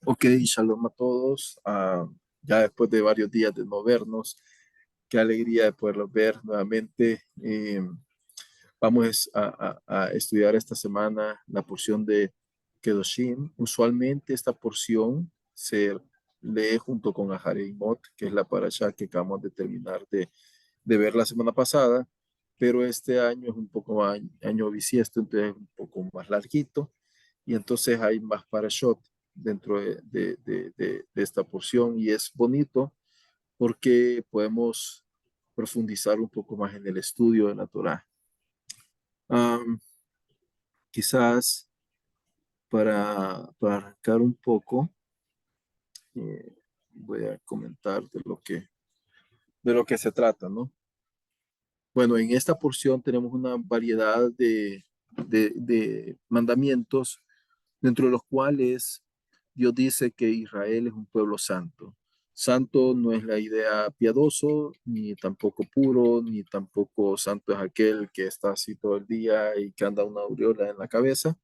Ok, shalom a todos. Ya después de varios días de no vernos, qué alegría de poderlos ver nuevamente. Vamos a estudiar esta semana la porción de Kedoshim. Usualmente esta porción se lee junto con Ahareimot, que es la parasha que acabamos de terminar de ver la semana pasada, pero este año es un poco más, año bisiesto, entonces es un poco más larguito y entonces hay más parashot dentro de esta porción y es bonito porque podemos profundizar un poco más en el estudio de la Torá. Am, Quizás para arrancar un poco, eh, voy a comentar de lo que se trata, ¿no? Bueno, en esta porción tenemos una variedad de mandamientos, dentro de los cuales Dios dice que Israel es un pueblo santo. Santo no es la idea piadoso, ni tampoco puro, ni tampoco santo es aquel que está así todo el día y que anda una aureola en la cabeza.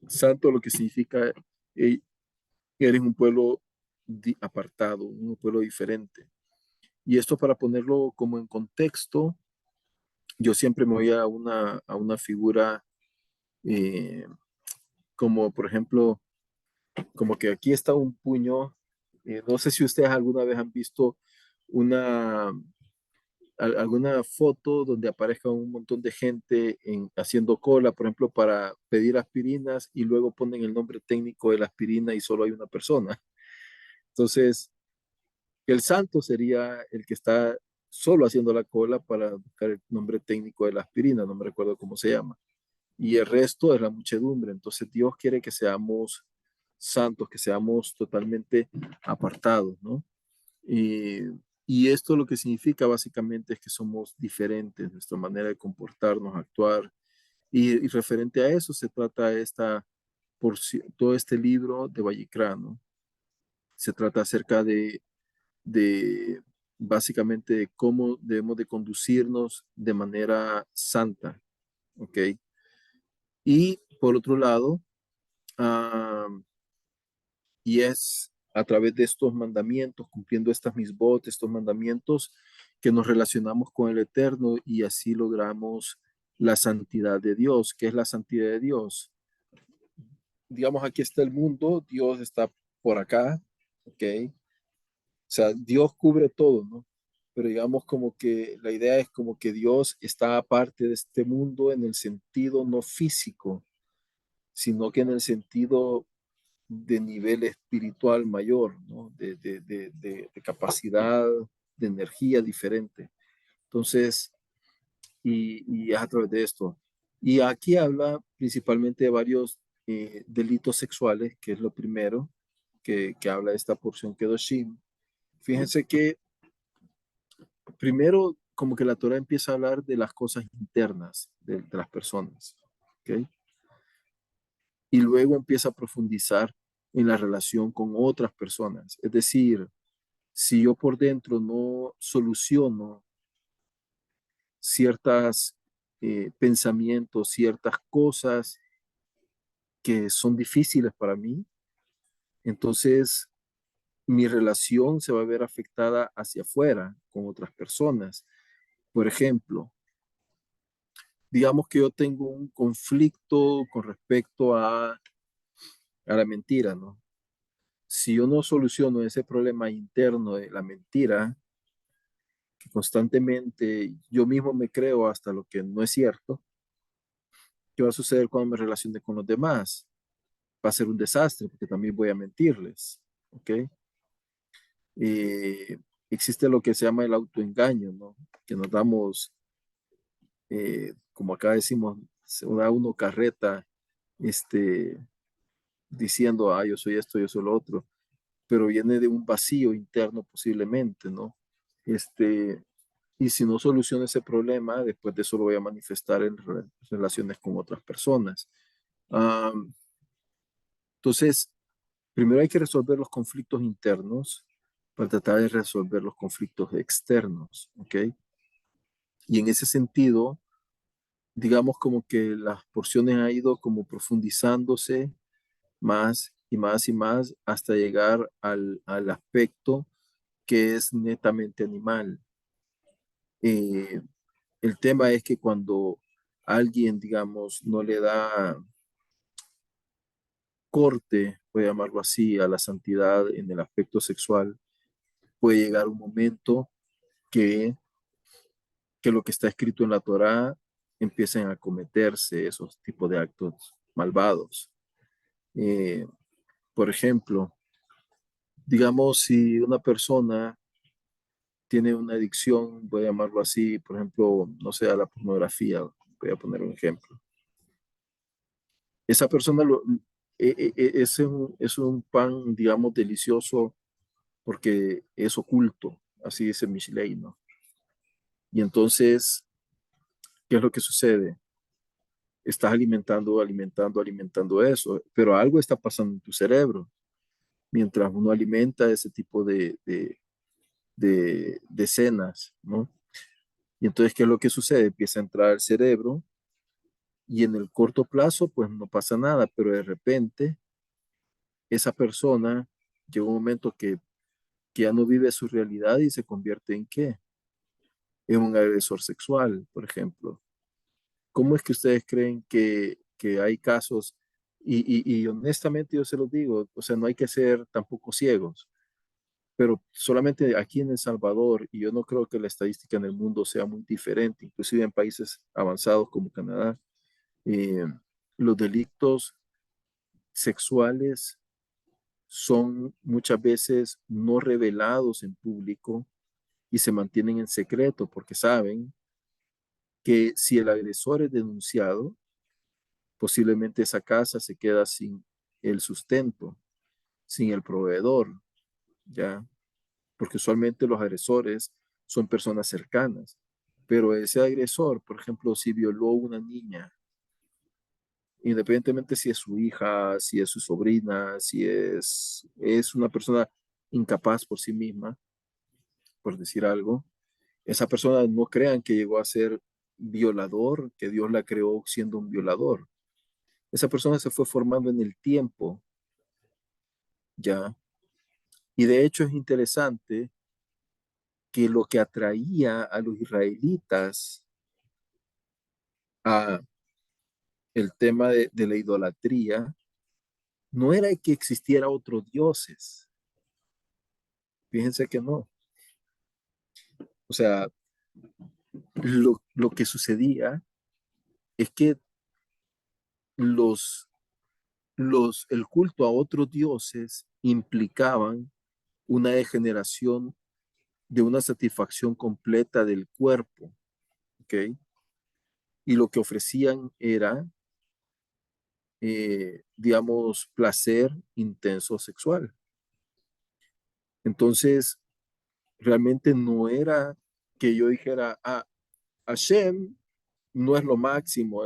Santo lo que significa que eres un pueblo apartado, un pueblo diferente. Y esto para ponerlo como en contexto, yo siempre me voy a una figura eh, como por ejemplo, como que aquí está un puño. No sé si ustedes alguna vez han visto una, alguna foto donde aparezca un montón de gente haciendo cola, por ejemplo, para pedir aspirinas y luego ponen el nombre técnico de la aspirina y solo hay una persona. Entonces, el santo sería el que está solo haciendo la cola para buscar el nombre técnico de la aspirina, no me recuerdo cómo se llama. Y el resto es la muchedumbre. Entonces Dios quiere que seamos santos, que seamos totalmente apartados, ¿no? Y, y esto lo que significa básicamente es que somos diferentes, nuestra manera de comportarnos, actuar. Y referente a eso se trata todo este libro de Vallicrá, ¿no? Se trata acerca de básicamente de cómo debemos de conducirnos de manera santa, ¿ok? Y por otro lado, ah, y es a través de estos mandamientos, cumpliendo estas misbot, estos mandamientos, que nos relacionamos con el Eterno y así logramos la santidad de Dios. ¿Qué es la santidad de Dios? Digamos, aquí está el mundo, Dios está por acá, ¿ok? O sea, Dios cubre todo, ¿no? Pero digamos como que la idea es como que Dios está aparte de este mundo en el sentido no físico, sino que en el sentido de nivel espiritual mayor, ¿no? De capacidad, de energía diferente. Entonces, y es a través de esto. Y aquí habla principalmente de varios delitos sexuales, que es lo primero que habla esta porción Kedoshim. Fíjense que primero como que la Torah empieza a hablar de las cosas internas de las personas, ¿ok? Y luego empieza a profundizar en la relación con otras personas. Es decir, si yo por dentro no soluciono ciertas pensamientos, ciertas cosas que son difíciles para mí, entonces mi relación se va a ver afectada hacia afuera con otras personas. Por ejemplo, digamos que yo tengo un conflicto con respecto a la mentira, ¿no? Si yo no soluciono ese problema interno de la mentira, que constantemente yo mismo me creo hasta lo que no es cierto, ¿qué va a suceder cuando me relacione con los demás? Va a ser un desastre porque también voy a mentirles, ¿ok? Eh, Existe lo que se llama el autoengaño, ¿no? Que nos damos, como acá decimos, se da uno carreta, este, diciendo, yo soy esto, yo soy lo otro, pero viene de un vacío interno posiblemente, ¿no? Este, y si no soluciono ese problema, después de eso lo voy a manifestar en relaciones con otras personas. Ah, entonces, primero hay que resolver los conflictos internos para tratar de resolver los conflictos externos, ¿ok? Y en ese sentido, digamos como que las porciones han ido como profundizándose más y más hasta llegar al aspecto que es netamente animal. Eh, el tema es que cuando alguien, digamos, no le da corte, voy a llamarlo así, a la santidad en el aspecto sexual, puede llegar un momento que, que lo que está escrito en la Torá empiecen a cometerse esos tipos de actos malvados. Eh, por ejemplo, digamos, si una persona tiene una adicción, voy a llamarlo así, por ejemplo, no sé, a la pornografía, voy a poner un ejemplo. Esa persona es un pan, digamos, delicioso porque es oculto, así dice Mishlei, ¿no? Y entonces, ¿qué es lo que sucede? Estás alimentando eso, pero algo está pasando en tu cerebro mientras uno alimenta ese tipo de escenas, ¿no? Y entonces, ¿qué es lo que sucede? Empieza a entrar al cerebro y en el corto plazo, pues no pasa nada, pero de repente esa persona llega un momento que ya no vive su realidad y se convierte en qué? En un agresor sexual, por ejemplo. ¿Cómo es que ustedes creen que hay casos? Y honestamente yo se los digo, o sea, no hay que ser tampoco ciegos, pero solamente aquí en El Salvador, y yo no creo que la estadística en el mundo sea muy diferente, inclusive en países avanzados como Canadá, eh, los delitos sexuales son muchas veces no revelados en público y se mantienen en secreto porque saben que si el agresor es denunciado, posiblemente esa casa se queda sin el sustento, sin el proveedor, ¿ya? Porque usualmente los agresores son personas cercanas, pero ese agresor, por ejemplo, si violó a una niña, independientemente si es su hija, si es su sobrina, si es una persona incapaz por sí misma, por decir algo, esa persona no crean que llegó a ser violador, que Dios la creó siendo un violador. Esa persona se fue formando en el tiempo, ¿ya? Y de hecho es interesante que lo que atraía a los israelitas a el tema de la idolatría no era que existiera otros dioses. Fíjense que no. O sea, lo que sucedía es que los, el culto a otros dioses implicaban una degeneración de una satisfacción completa del cuerpo, ¿ok? Y lo que ofrecían era, digamos, placer intenso sexual. Entonces, realmente no era que yo dijera, ah, Hashem no es lo máximo,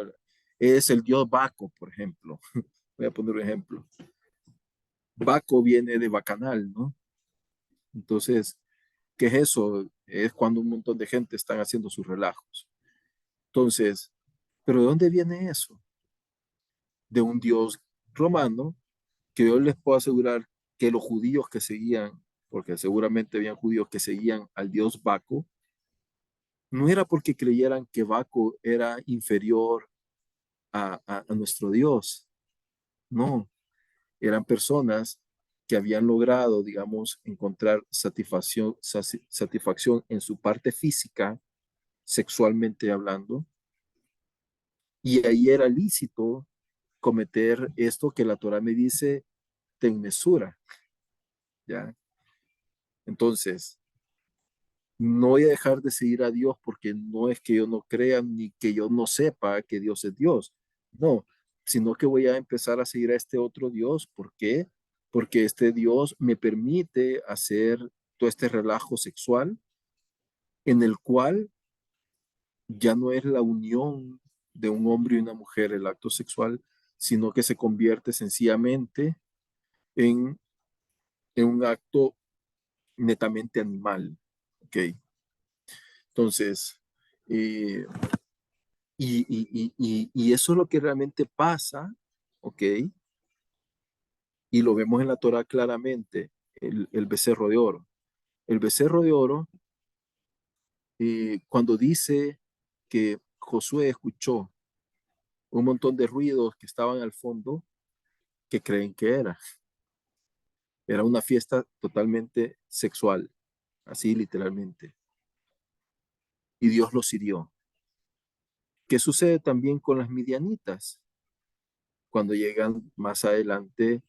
es el dios Baco, por ejemplo. Voy a poner un ejemplo. Baco viene de bacanal, ¿no? Entonces, ¿qué es eso? Es cuando un montón de gente están haciendo sus relajos. Entonces, ¿pero de dónde viene eso? De un dios romano que yo les puedo asegurar que los judíos que seguían, porque seguramente habían judíos que seguían al dios Baco, no era porque creyeran que Baco era inferior a nuestro Dios, no, eran personas que habían logrado, digamos, encontrar satisfacción en su parte física, sexualmente hablando, y ahí era lícito cometer esto que la Torah me dice, ten mesura, ¿ya? Entonces, no voy a dejar de seguir a Dios porque no es que yo no crea ni que yo no sepa que Dios es Dios. No, sino que voy a empezar a seguir a este otro Dios. ¿Por qué? Porque este Dios me permite hacer todo este relajo sexual en el cual ya no es la unión de un hombre y una mujer el acto sexual, sino que se convierte sencillamente en, en un acto netamente animal. ¿Ok? Entonces, eh, y eso es lo que realmente pasa, ¿ok? y lo vemos en la Torá claramente, el becerro de oro. El becerro de oro, cuando dice que Josué escuchó un montón de ruidos que estaban al fondo, que creen que era una fiesta totalmente sexual, así literalmente, y Dios los hirió. ¿Qué sucede también con las midianitas? Cuando llegan más adelante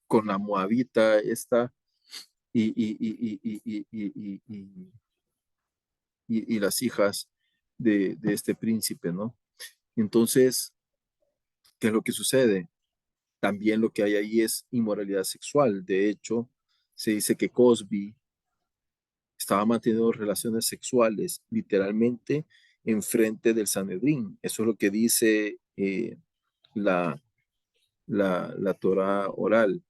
con la moabita esta y las hijas de este príncipe, ¿no? Entonces, ¿qué es lo que sucede? También lo que hay ahí es inmoralidad sexual. De hecho, se dice que Cosby estaba manteniendo relaciones sexuales literalmente enfrente del Sanedrín. Eso es lo que dice la, la Torah oral.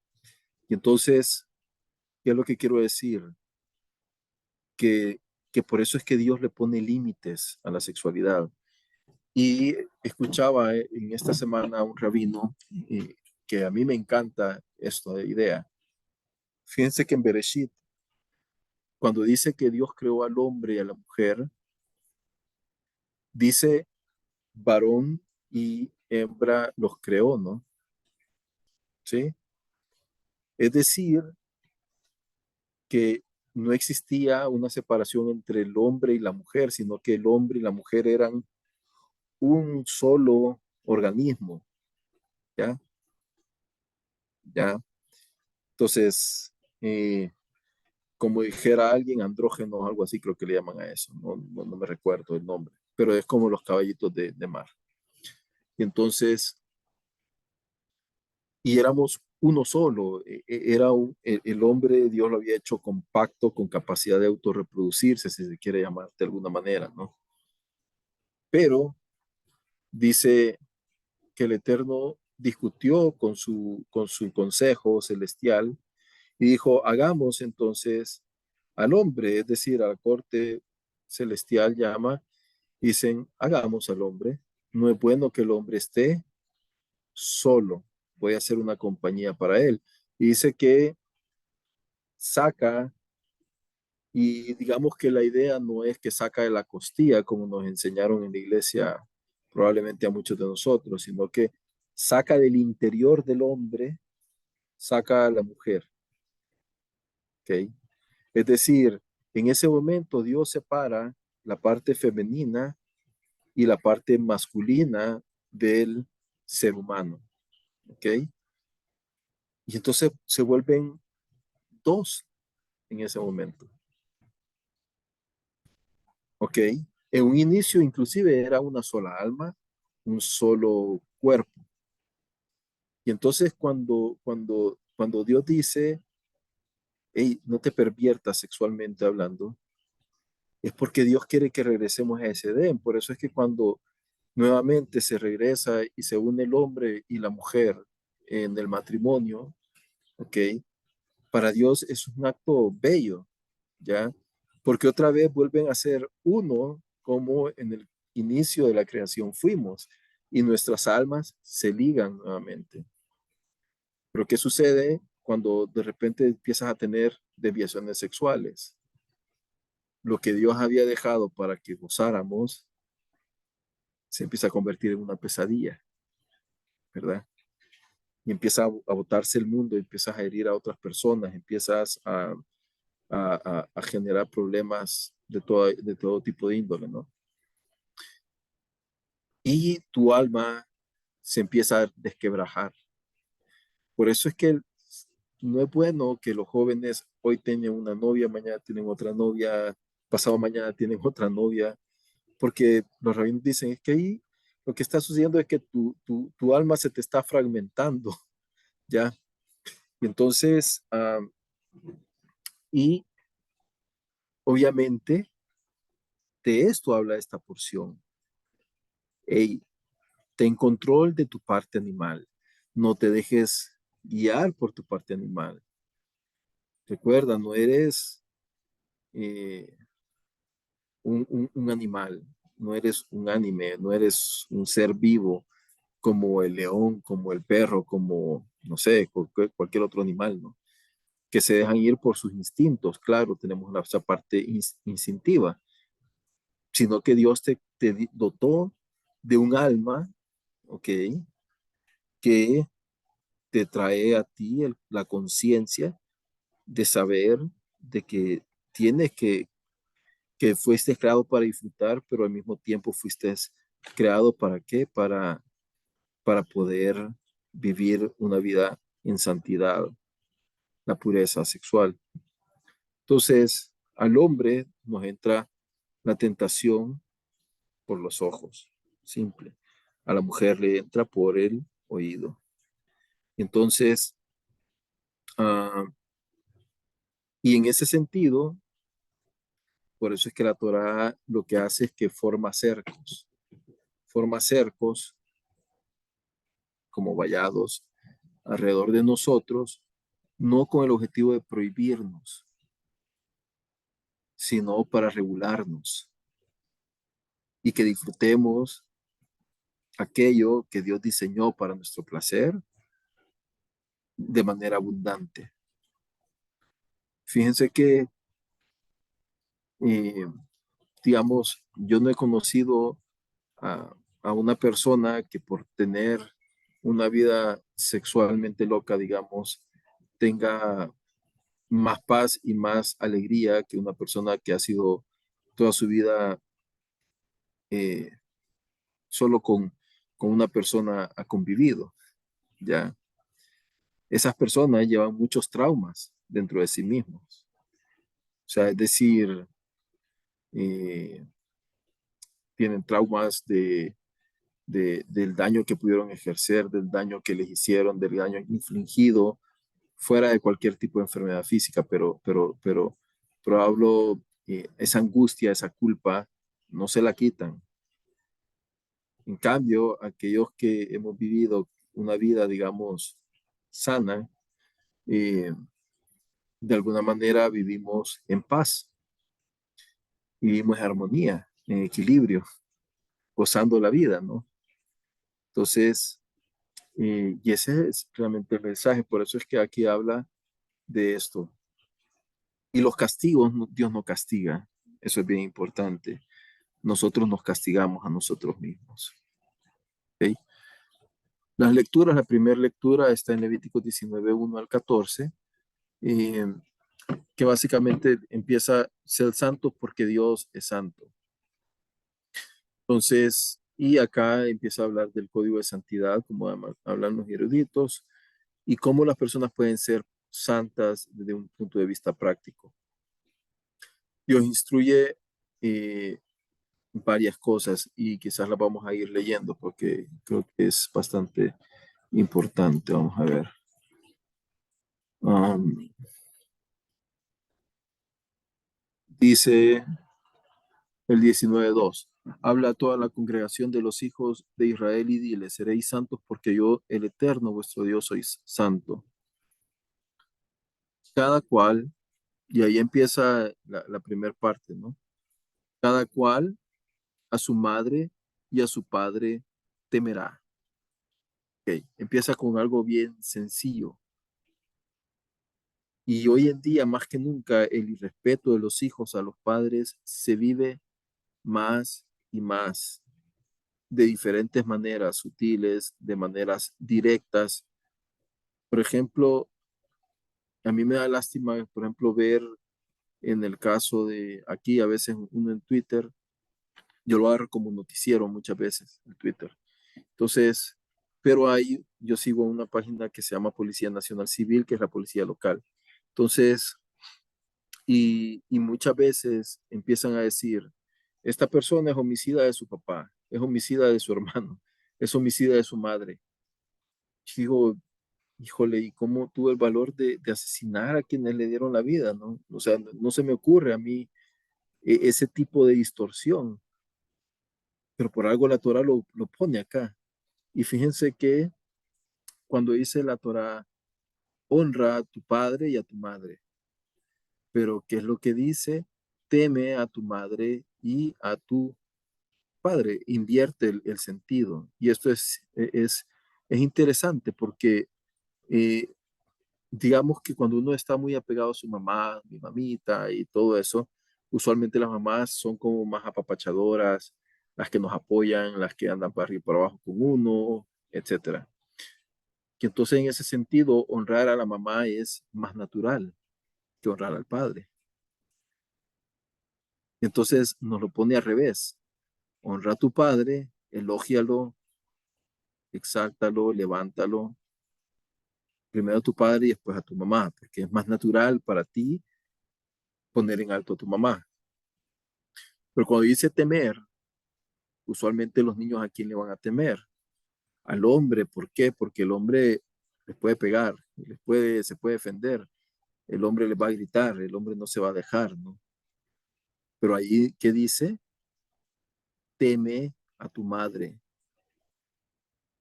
Y entonces, ¿qué es lo que quiero decir? Que, que por eso es que Dios le pone límites a la sexualidad. Y escuchaba en esta semana a un rabino que a mí me encanta esta idea. Fíjense que en Bereshit, cuando dice que Dios creó al hombre y a la mujer, dice varón y hembra los creó, ¿no? ¿Sí? Es decir, que no existía una separación entre el hombre y la mujer, sino que el hombre y la mujer eran un solo organismo, ¿ya? ¿Ya? Entonces, como dijera alguien, andrógeno o algo así, creo que le llaman a eso, no me recuerdo el nombre, pero es como los caballitos de mar. Y entonces, y éramos uno solo, el hombre, Dios lo había hecho compacto, con capacidad de autorreproducirse, si se quiere llamar de alguna manera, ¿no? Pero dice que el Eterno discutió con su consejo celestial y dijo, hagamos entonces al hombre, es decir, a la corte celestial llama, dicen, hagamos al hombre, no es bueno que el hombre esté solo, voy a hacer una compañía para él. Y dice que saca, y digamos que la idea no es que saca de la costilla, como nos enseñaron en la iglesia, probablemente a muchos de nosotros, sino que saca del interior del hombre, saca a la mujer, ¿ok? Es decir, en ese momento Dios separa la parte femenina y la parte masculina del ser humano, ¿ok? Y entonces se vuelven dos en ese momento, ¿ok? En un inicio inclusive era una sola alma, un solo cuerpo. Y entonces cuando Dios dice, hey, no te perviertas sexualmente hablando, es porque Dios quiere que regresemos a ese Edén. Por eso es que cuando nuevamente se regresa y se une el hombre y la mujer en el matrimonio, ¿ok? Para Dios es un acto bello, ¿ya? Porque otra vez vuelven a ser uno como en el inicio de la creación fuimos y nuestras almas se ligan nuevamente. Pero ¿qué sucede cuando de repente empiezas a tener desviaciones sexuales? Lo que Dios había dejado para que gozáramos se empieza a convertir en una pesadilla, ¿verdad? Y empieza a botarse el mundo, empiezas a herir a otras personas, empiezas a generar problemas de todo tipo de índole, ¿no? Y tu alma se empieza a desquebrajar. Por eso es que no es bueno que los jóvenes hoy tengan una novia, mañana tienen otra novia, pasado mañana tienen otra novia, porque los rabinos dicen es que ahí lo que está sucediendo es que tu alma se te está fragmentando, ¿ya? Y entonces, y obviamente de esto habla esta porción. Hey, ten control de tu parte animal. No te dejes guiar por tu parte animal. Recuerda, no eres eh, un animal, no eres un anime, no eres un ser vivo. como el león, como el perro, como, no sé, cualquier otro animal, ¿no? Que se dejan ir por sus instintos. Claro, tenemos esa parte instintiva, sino que Dios te dotó de un alma, ¿ok? Que te trae a ti la conciencia de saber de que tienes que fuiste creado para disfrutar, pero al mismo tiempo fuiste creado para qué? Para poder vivir una vida en santidad, la pureza sexual. Entonces, al hombre nos entra la tentación por los ojos, simple. A la mujer le entra por el oído. Entonces, ah, y en ese sentido, por eso es que la Torá lo que hace es que forma cercos como vallados alrededor de nosotros, no con el objetivo de prohibirnos, sino para regularnos y que disfrutemos aquello que Dios diseñó para nuestro placer de manera abundante. Fíjense que, eh, digamos, yo no he conocido a una persona que por tener una vida sexualmente loca, digamos, tenga más paz y más alegría que una persona que ha sido toda su vida eh, solo con una persona ha convivido, ¿ya? Esas personas llevan muchos traumas dentro de sí mismos. O sea, es decir, eh, tienen traumas del daño que pudieron ejercer, del daño que les hicieron, del daño infligido, fuera de cualquier tipo de enfermedad física, pero hablo, esa angustia, esa culpa, no se la quitan. En cambio, aquellos que hemos vivido una vida, digamos, sana, eh, de alguna manera vivimos en paz, vivimos en armonía, en equilibrio, gozando la vida, ¿no? Entonces, y ese es realmente el mensaje, por eso es que aquí habla de esto. Y los castigos, Dios no castiga, eso es bien importante. Nosotros nos castigamos a nosotros mismos. ¿Ok? Las lecturas, la primera lectura está en Levítico 19, 1 al 14, eh, que básicamente empieza, ser santo porque Dios es santo. Entonces, y acá empieza a hablar del código de santidad, como hablan los eruditos, y cómo las personas pueden ser santas desde un punto de vista práctico. Dios instruye varias cosas y quizás las vamos a ir leyendo porque creo que es bastante importante. Vamos a ver. Um, Dice el 19:2. Habla a toda la congregación de los hijos de Israel y dile, seréis santos porque yo, el Eterno, vuestro Dios, soy santo. Cada cual, y ahí empieza la primera parte, ¿no? Cada cual a su madre y a su padre temerá. Ok, empieza con algo bien sencillo. Y hoy en día, más que nunca, el irrespeto de los hijos a los padres se vive más y más de diferentes maneras, sutiles, de maneras directas. Por ejemplo, a mí me da lástima, por ejemplo, ver en el caso de aquí, a veces uno en Twitter, yo lo agarro como noticiero muchas veces en Twitter. Entonces, pero ahí yo sigo una página que se llama Policía Nacional Civil, que es la policía local. Entonces, y muchas veces empiezan a decir, esta persona es homicida de su papá, es homicida de su hermano, es homicida de su madre. Y digo, híjole, ¿y cómo tuvo el valor de asesinar a quienes le dieron la vida, no? O sea, no se me ocurre a mí ese tipo de distorsión, pero por algo la Torah lo pone acá. Y fíjense que cuando dice la Torah, honra a tu padre y a tu madre, pero ¿qué es lo que dice? Teme a tu madre y a tu padre, invierte el sentido. Y esto es interesante porque eh, digamos que cuando uno está muy apegado a su mamá, mi mamita y todo eso, usualmente las mamás son como más apapachadoras, las que nos apoyan, las que andan para arriba y para abajo con uno, etcétera. Que entonces en ese sentido, honrar a la mamá es más natural que honrar al padre. Entonces nos lo pone al revés. Honra a tu padre, elógialo, exáltalo, levántalo. Primero a tu padre y después a tu mamá, porque es más natural para ti poner en alto a tu mamá. Pero cuando dice temer, usualmente los niños a quién le van a temer? Al hombre. ¿Por qué? Porque el hombre les puede pegar, se puede defender, el hombre les va a gritar, el hombre no se va a dejar, ¿no? Pero ahí, ¿qué dice? Teme a tu madre,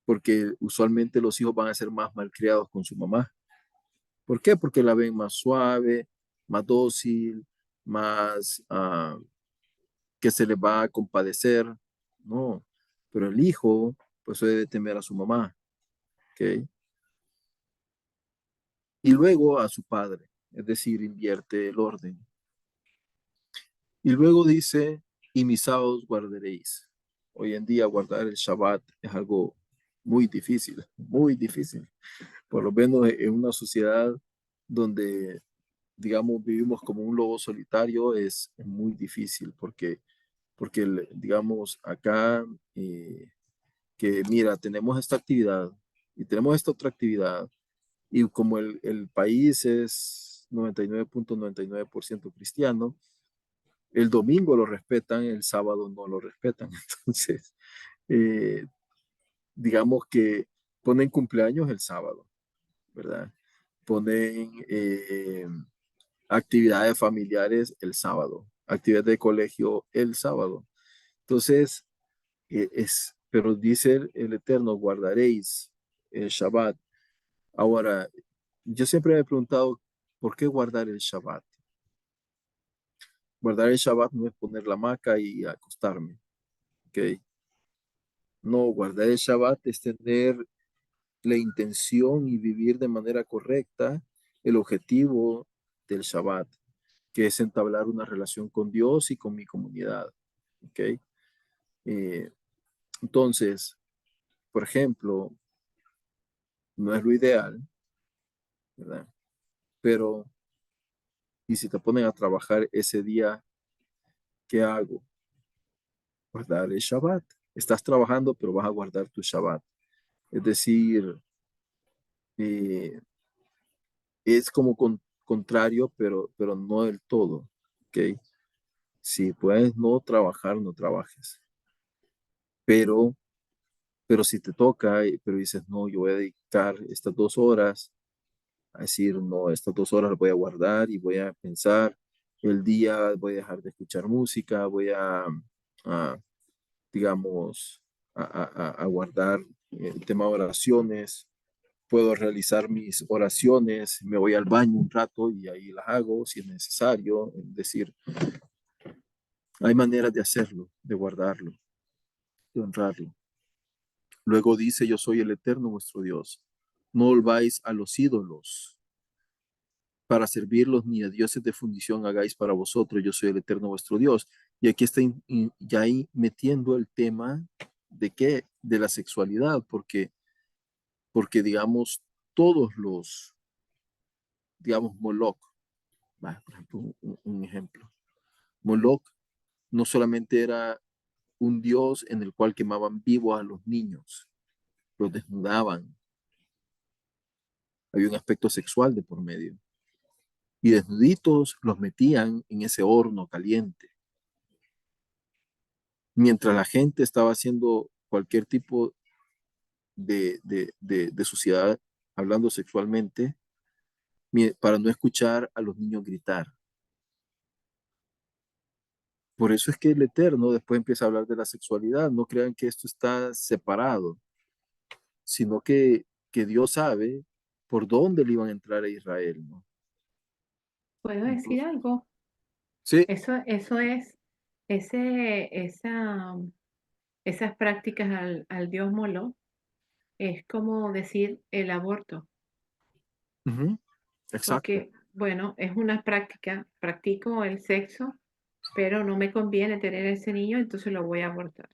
porque usualmente los hijos van a ser más malcriados con su mamá. ¿Por qué? Porque la ven más suave, más dócil, más que se les va a compadecer, ¿no? Pero el hijo, pues debe temer a su mamá, ¿ok? Y luego a su padre, es decir, invierte el orden. Y luego dice, y mis sábados guardaréis. Hoy en día guardar el Shabbat es algo muy difícil, muy difícil. Por lo menos en una sociedad donde, digamos, vivimos como un lobo solitario, es muy difícil porque digamos, acá, que mira, tenemos esta actividad y tenemos esta otra actividad, y como el país es 99.99% cristiano, el domingo lo respetan, el sábado no lo respetan. Entonces, eh, digamos que ponen cumpleaños el sábado, ¿verdad? Ponen actividades familiares el sábado, actividades de colegio el sábado. Entonces, pero dice el Eterno, guardaréis el Shabbat. Ahora, yo siempre me he preguntado, ¿por qué guardar el Shabbat? Guardar el Shabbat no es poner la hamaca y acostarme, ¿ok? No, guardar el Shabbat es tener la intención y vivir de manera correcta el objetivo del Shabbat, que es entablar una relación con Dios y con mi comunidad, ¿ok? Eh, entonces, por ejemplo, no es lo ideal, ¿verdad? Pero, ¿y si te ponen a trabajar ese día, qué hago? Guardar el Shabbat. Estás trabajando, pero vas a guardar tu Shabbat. Es decir, eh, es como contrario, pero no del todo. ¿Ok? Si puedes no trabajar, no trabajes. Pero, pero si te toca, pero dices, no, yo voy a dedicar estas 2 horas a decir, no, estas 2 horas las voy a guardar y voy a pensar el día, voy a dejar de escuchar música, voy a, digamos, a guardar el tema de oraciones, puedo realizar mis oraciones, me voy al baño un rato y ahí las hago si es necesario. Es decir, hay maneras de hacerlo, de guardarlo, de honrarlo. Luego dice, yo soy el eterno vuestro Dios. No volváis a los ídolos para servirlos, ni a dioses de fundición hagáis para vosotros. Yo soy el eterno vuestro Dios. Y aquí está ya ahí metiendo el tema de qué, de la sexualidad, porque digamos, todos los, digamos, Moloch, por ejemplo, un ejemplo. Moloch no solamente era un dios en el cual quemaban vivos a los niños, los desnudaban, había un aspecto sexual de por medio, y desnuditos los metían en ese horno caliente. Mientras la gente estaba haciendo cualquier tipo de suciedad, hablando sexualmente, para no escuchar a los niños gritar. Por eso es que el Eterno después empieza a hablar de la sexualidad. No crean que esto está separado, sino que Dios sabe por dónde le iban a entrar a Israel, ¿no? ¿Puedo decir Entonces, algo? sí, Eso es, esa, esas prácticas al dios Molo, es como decir el aborto, Ujú, exacto, porque, bueno, es una práctica, practico el sexo, pero no me conviene tener ese niño, entonces lo voy a abortar.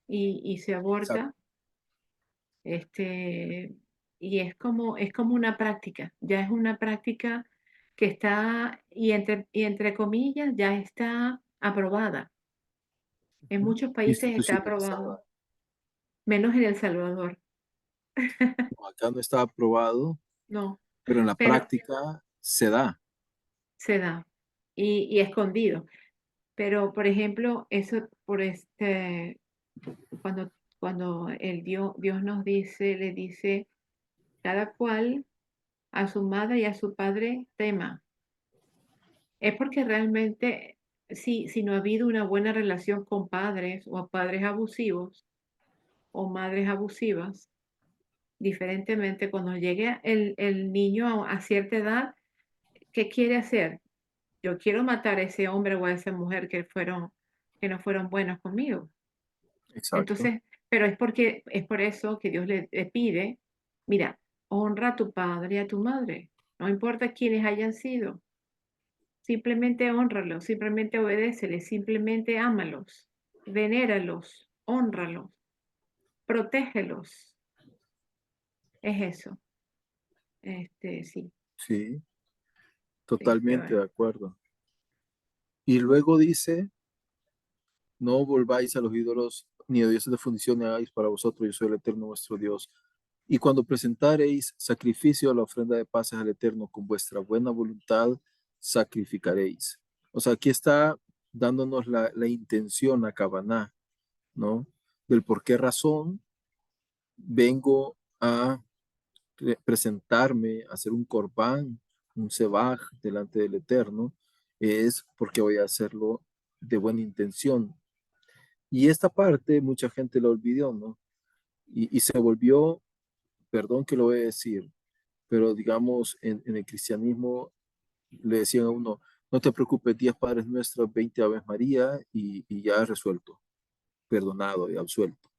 Y se exacto. aborta, este, y es como una práctica, ya es una práctica que está, y entre comillas, ya está aprobada. En Ujú. muchos países está aprobado, Institucionalizada. menos en El Salvador. No, acá no está aprobado, No, pero en la pero práctica se da. se da y escondido. Pero, por ejemplo, eso por cuando, cuando Dios nos dice, le dice, cada cual a su madre y a su padre tema. Es porque realmente, si no ha habido una buena relación con padres o padres abusivos o madres abusivas, diferentemente, cuando llegue el niño a cierta edad, ¿qué quiere hacer? Yo quiero matar a ese hombre o a esa mujer que no fueron buenos conmigo. Exacto, Entonces, pero es por eso que Dios le pide, mira, honra a tu padre y a tu madre, no importa quiénes hayan sido, simplemente honralos, simplemente obedéceles, simplemente ámalos, venéralos, honralos, protégelos. Es eso. Sí, sí, sí, pero totalmente de acuerdo. Y luego dice, no volváis a los ídolos ni a dioses de fundición ni hagáis para vosotros, yo soy el eterno vuestro Dios. Y cuando presentareis sacrificio a la ofrenda de paces al Eterno con vuestra buena voluntad, sacrificaréis. O sea, aquí está dándonos la intención a Cabaná, ¿no? Del por qué razón vengo a presentarme, a hacer un corbán, un sebaj delante del Eterno, es porque voy a hacerlo de buena intención. Y esta parte mucha gente la olvidó, ¿no? Y se volvió, perdón que lo voy a decir, pero digamos, en el cristianismo le decían a uno, no te preocupes, 10 Padres Nuestros, 20 Aves María y ya resuelto, perdonado y absuelto.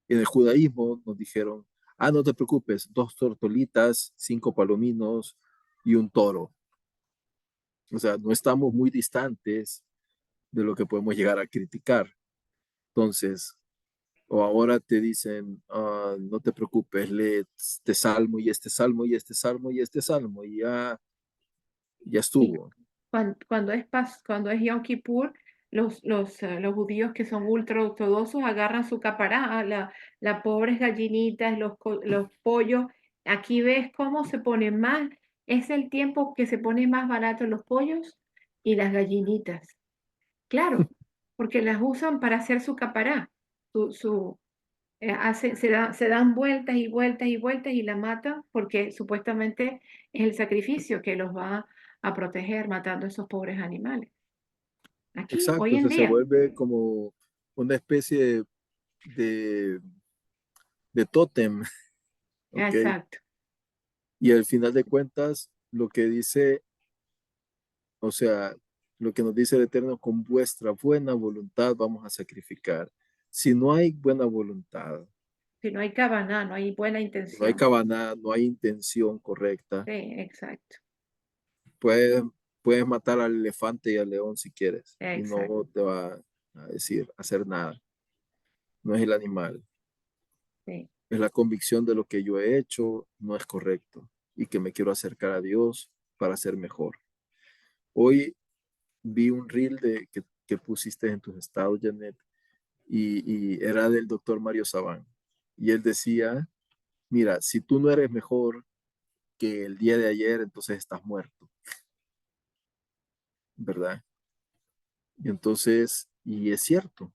En el judaísmo nos dijeron, ah, no te preocupes, 2 tortolitas, 5 palominos y un toro. O sea, no estamos muy distantes de lo que podemos llegar a criticar. Entonces, o ahora te dicen, "Ah, no te preocupes, lee este salmo y este salmo y este salmo y este salmo y ya, ya y estuvo. cuando es Yom Kippur, los judíos que son ultra ortodoxos agarran su capará, las pobres gallinitas, los pollos. Aquí ves cómo se pone más, es el tiempo que se pone más barato los pollos y las gallinitas. Claro, porque las usan para hacer su capará, su, se dan vueltas y vueltas y vueltas y la matan porque supuestamente es el sacrificio que los va a proteger matando a esos pobres animales. Aquí, Exacto, hoy o en sea, se día, vuelve como una especie de, de tótem, ¿ok? exacto. Y al final de cuentas, lo que dice, o sea, lo que nos dice el Eterno, con vuestra buena voluntad vamos a sacrificar. Si no hay buena voluntad, Si no hay cabana, no hay buena no hay intención. cabana, no hay intención correcta, Sí, exacto, puedes, puedes matar al elefante y al león si quieres, y exacto, no te va a decir, hacer nada. No es el animal, sí. es la convicción de lo que yo he hecho no es correcto y que me quiero acercar a Dios para ser mejor. Hoy vi un reel que pusiste en tus estados, Janet, y era del doctor Mario Sabán. Y él decía, mira, si tú no eres mejor que el día de ayer, entonces estás muerto, ¿verdad? Y entonces, y es cierto.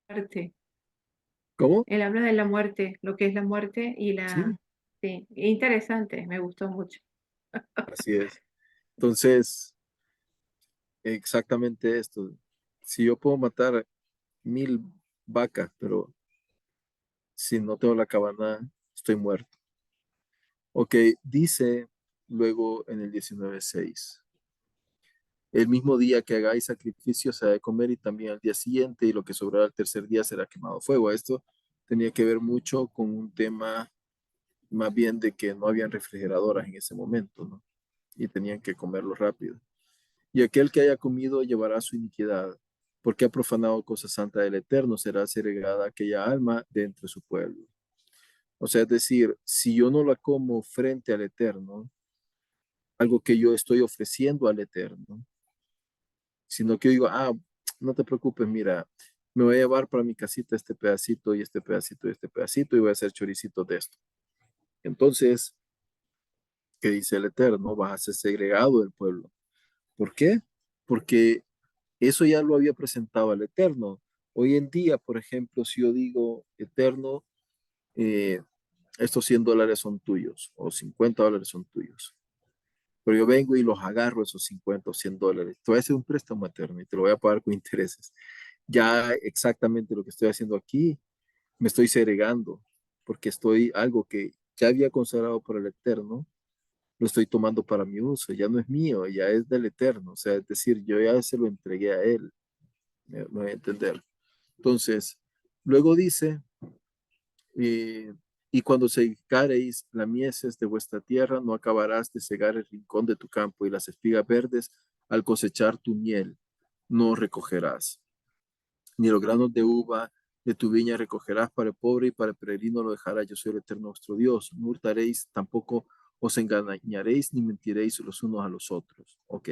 Muerte. ¿Cómo? Él habla de la muerte, lo que es la muerte y Sí, sí, interesante, me gustó mucho. así es. Entonces, exactamente esto. Si yo puedo matar 1000 vacas, pero si no tengo la cabana, estoy muerto. Ok, dice luego en el 19:6. el mismo día que hagáis sacrificio se ha de comer y también al día siguiente y lo que sobrará el tercer día será quemado a fuego. Esto tenía que ver mucho con un tema más bien de que no habían refrigeradoras en ese momento, ¿no? Y tenían que comerlo rápido. Y aquel que haya comido llevará su iniquidad, porque ha profanado cosa santa del Eterno, será segregada aquella alma de entre su pueblo. O sea, es decir, si yo no la como frente al Eterno, algo que yo estoy ofreciendo al Eterno, sino que yo digo, no te preocupes, mira, me voy a llevar para mi casita este pedacito y este pedacito y este pedacito y voy a hacer choricitos de esto. Entonces, ¿qué dice el Eterno? Vas a ser segregado del pueblo. ¿Por qué? Porque eso ya lo había presentado al Eterno. Hoy en día, por ejemplo, si yo digo, Eterno, eh, estos $100 son tuyos o $50 son tuyos, pero yo vengo y los agarro esos 50 o $100, te voy a hacer un préstamo eterno y te lo voy a pagar con intereses. Ya exactamente lo que estoy haciendo aquí, me estoy segregando, porque estoy algo que ya había consagrado para el Eterno, lo estoy tomando para mi uso, ya no es mío, ya es del Eterno, o sea, es decir, yo ya se lo entregué a Él, me voy a entender. Entonces, luego dice, eh, y cuando secareis la mieses de vuestra tierra, no acabarás de cegar el rincón de tu campo y las espigas verdes al cosechar tu miel, no recogerás, ni los granos de uva de tu viña recogerás para el pobre y para el peregrino lo dejarás. Yo soy el eterno vuestro Dios. No hurtaréis, tampoco os engañaréis ni mentiréis los unos a los otros. Ok.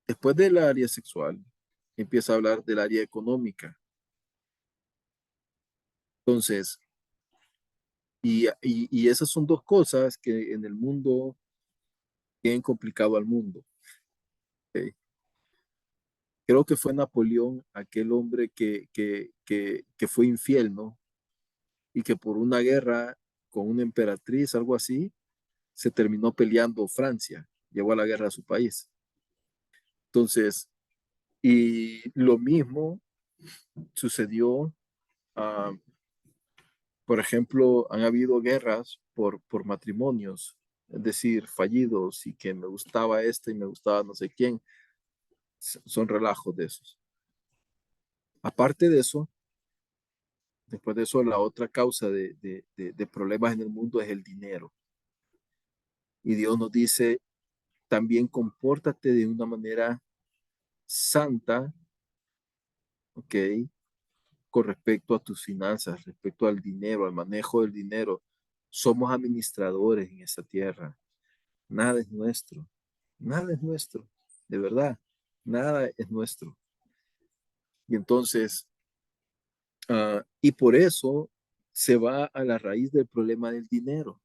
Después del área sexual, empieza a hablar del área económica. Entonces, y esas son dos cosas que en el mundo tienen complicado al mundo. ¿Ok? Creo que fue Napoleón, aquel hombre que fue infiel, ¿no? Y que por una guerra con una emperatriz, algo así, se terminó peleando Francia, llevó a la guerra a su país. Entonces, y lo mismo sucedió, uh, por ejemplo, han habido guerras por matrimonios, es decir, fallidos y que me gustaba este y me gustaba no sé quién, son relajos de esos. Aparte de eso, después de eso, la otra causa de problemas en el mundo es el dinero. Y Dios nos dice, también compórtate de una manera santa, ¿ok? Con respecto a tus finanzas, respecto al dinero, al manejo del dinero. Somos administradores en esta tierra. Nada es nuestro. Nada es nuestro. De verdad, nada es nuestro. Y entonces, y por eso se va a la raíz del problema del dinero.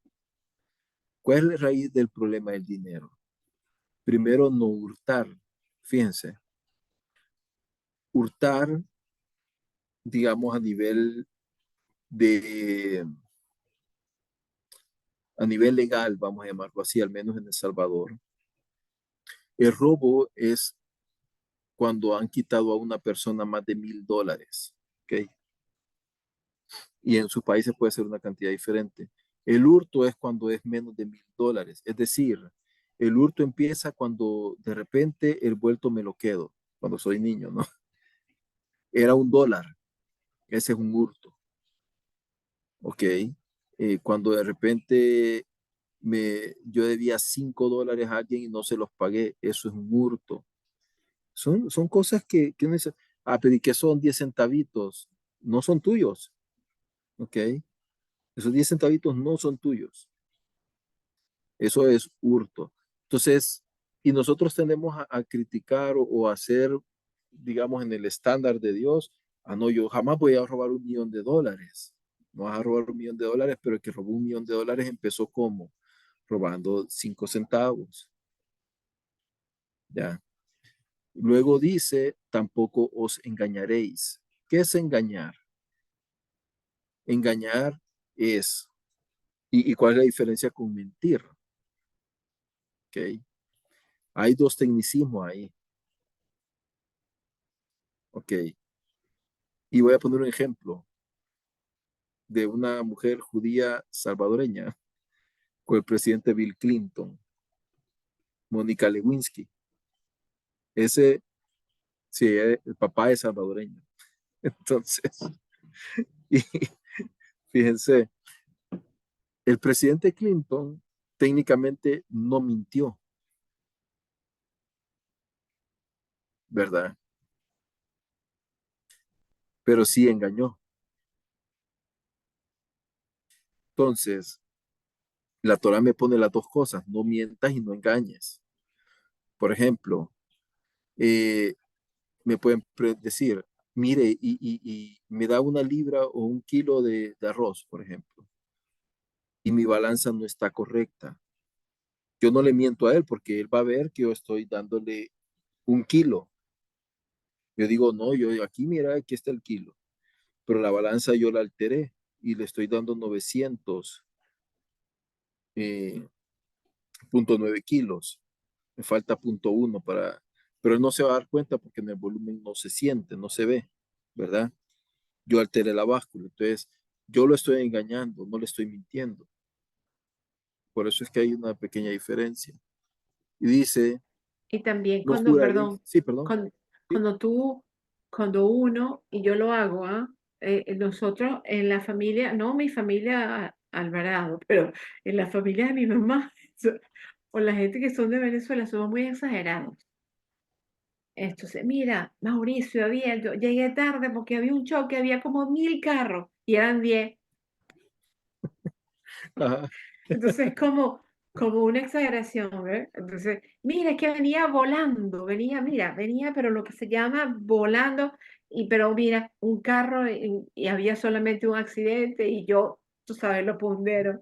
¿Cuál es la raíz del problema del dinero? Primero, no hurtar. Fíjense, hurtar, digamos, de, a nivel legal, vamos a llamarlo así, al menos en El Salvador. El robo es cuando han quitado a una persona más de $1,000, ¿ok? Y en sus países puede ser una cantidad diferente. El hurto es cuando es menos de $1,000, es decir, el hurto empieza cuando de repente el vuelto me lo quedo, cuando soy niño, ¿no? Era $1, ese es un hurto, ¿ok? Cuando de repente yo debía $5 a alguien y no se los pagué, eso es un hurto. Son cosas que uno dice, pero ¿y qué son 10 centavitos? No son tuyos, ¿ok? Esos 10 centavitos no son tuyos. Eso es hurto. Entonces, y nosotros tendemos a criticar o a hacer, digamos, en el estándar de Dios, no, yo jamás voy a robar $1,000,000. No vas a robar $1,000,000, pero el que robó $1,000,000 empezó como robando 5 centavos, ¿ya? Luego dice, tampoco os engañaréis. ¿Qué es engañar? Engañar es, ¿y cuál es la diferencia con mentir? ¿Ok? Hay dos tecnicismos ahí. ¿Ok? Y voy a poner un ejemplo de una mujer judía salvadoreña con el presidente Bill Clinton, Mónica Lewinsky. Ese, sí, el papá es salvadoreño. Entonces, y fíjense, el presidente Clinton técnicamente no mintió, ¿verdad? Pero sí engañó. Entonces, la Torah me pone las dos cosas, no mientas y no engañes. Por ejemplo, eh, me pueden decir, mire, y me da una libra o un kilo de arroz, por ejemplo, y mi balanza no está correcta. Yo no le miento a él porque él va a ver que yo estoy dándole un kilo. Yo digo, no, yo aquí mira, aquí está el kilo, pero la balanza yo la alteré y le estoy dando 900 punto 9 kilos. Me falta punto uno para, pero él no se va a dar cuenta porque en el volumen no se siente, no se ve, ¿verdad? Yo alteré la báscula, entonces yo lo estoy engañando, no le estoy mintiendo. Por eso es que hay una pequeña diferencia. Y dice, Y también no cuando, juraréis, perdón, sí, perdón, cuando, sí, cuando tú, cuando uno, y yo lo hago, ¿ah? Nosotros en la familia, no mi familia Alvarado, pero en la familia de mi mamá, o la gente que son de Venezuela, somos muy exagerados. Entonces, mira, Mauricio, yo llegué tarde porque había un choque, había como 1000 carros y eran 10. ajá, Entonces, como una exageración, ¿ves? Entonces, mira, es que venía volando, mira, venía, pero lo que se llama volando, pero mira, un carro y había solamente un accidente y yo, tú sabes, lo pondero.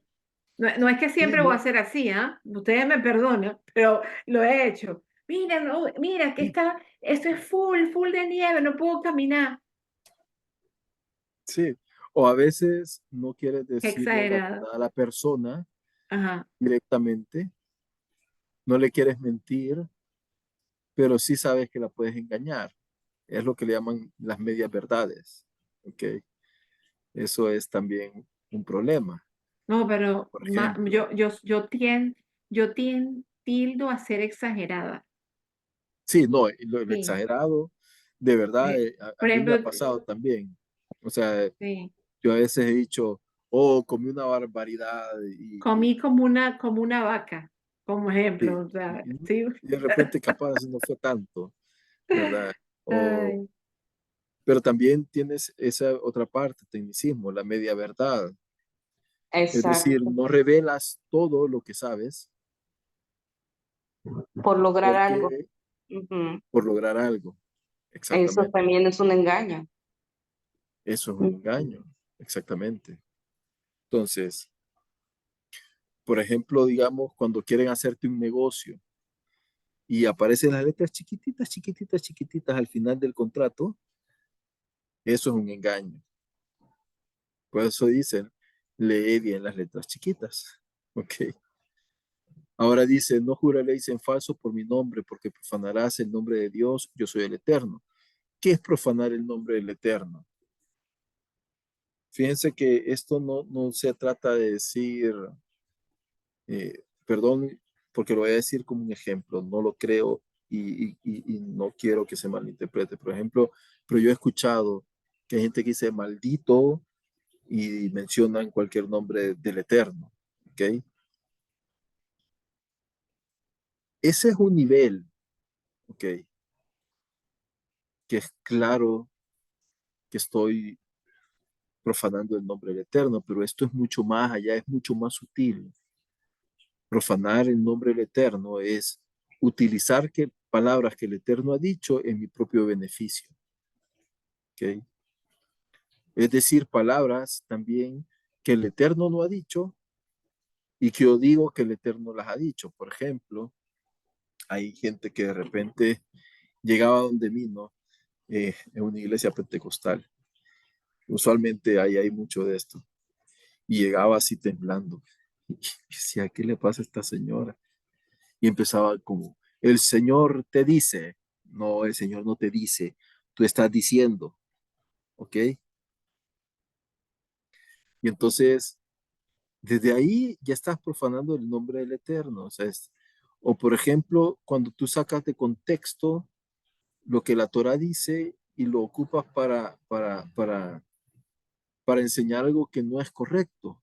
No, no es que sí, siempre voy a no, ser así, ¿ah? Ustedes me perdonan, pero lo he hecho. Mira, no, mira, que sí, esto es full de nieve, no puedo caminar. sí. O a veces no quieres Qué decirle la exagerado. verdad a la persona Ajá. directamente, no le quieres mentir, pero sí sabes que la puedes engañar. Es lo que le llaman las medias verdades. ¿Ok? Eso es también un problema. No, pero Por ejemplo, tildo a ser exagerada. sí, no, lo Sí. exagerado, de verdad, a Por mí me ejemplo, ha pasado también. O sea, sí, yo a veces he dicho, oh, comí una barbaridad comí como una vaca, como ejemplo. sí, O sea, y- sí. y de repente capaz no fue tanto, ¿verdad? O, Ay, pero también tienes esa otra parte, tecnicismo, la media verdad. Es decir, Exacto, no revelas todo lo que sabes por lograr algo. porque Ujú. por lograr algo. Eso Exactamente. también es un engaño. Eso es un Ujú. engaño. Exactamente. Entonces, por ejemplo, digamos, cuando quieren hacerte un negocio y aparecen las letras chiquititas, chiquititas, chiquititas al final del contrato, eso es un engaño. Por eso dicen, lee bien las letras chiquitas. Ok. Ahora dice, no juraréis en falso por mi nombre, porque profanarás el nombre de Dios, yo soy el Eterno. ¿Qué es profanar el nombre del Eterno? Fíjense que esto no se trata de decir, perdón, porque lo voy a decir como un ejemplo, no lo creo y no quiero que se malinterprete. Por ejemplo, pero yo he escuchado que hay gente que dice maldito y mencionan cualquier nombre del Eterno, ¿ok? Ese es un nivel, ¿ok? Que es claro que estoy profanando el nombre del Eterno, pero esto es mucho más allá, es mucho más sutil. Profanar el nombre del Eterno es utilizar palabras que el Eterno ha dicho en mi propio beneficio, ¿ok? Es decir, palabras también que el Eterno no ha dicho y que yo digo que el Eterno las ha dicho. Por ejemplo, hay gente que de repente llegaba donde mí, ¿no? En una iglesia pentecostal. Usualmente ahí hay mucho de esto. Y llegaba así temblando. Y decía, ¿qué le pasa a esta señora? Y empezaba como, el Señor te dice. No, el Señor no te dice. Tú estás diciendo, ¿ok? Y entonces desde ahí ya estás profanando el nombre del Eterno. O sea, o por ejemplo, cuando tú sacas de contexto lo que la Torah dice y lo ocupas para enseñar algo que no es correcto,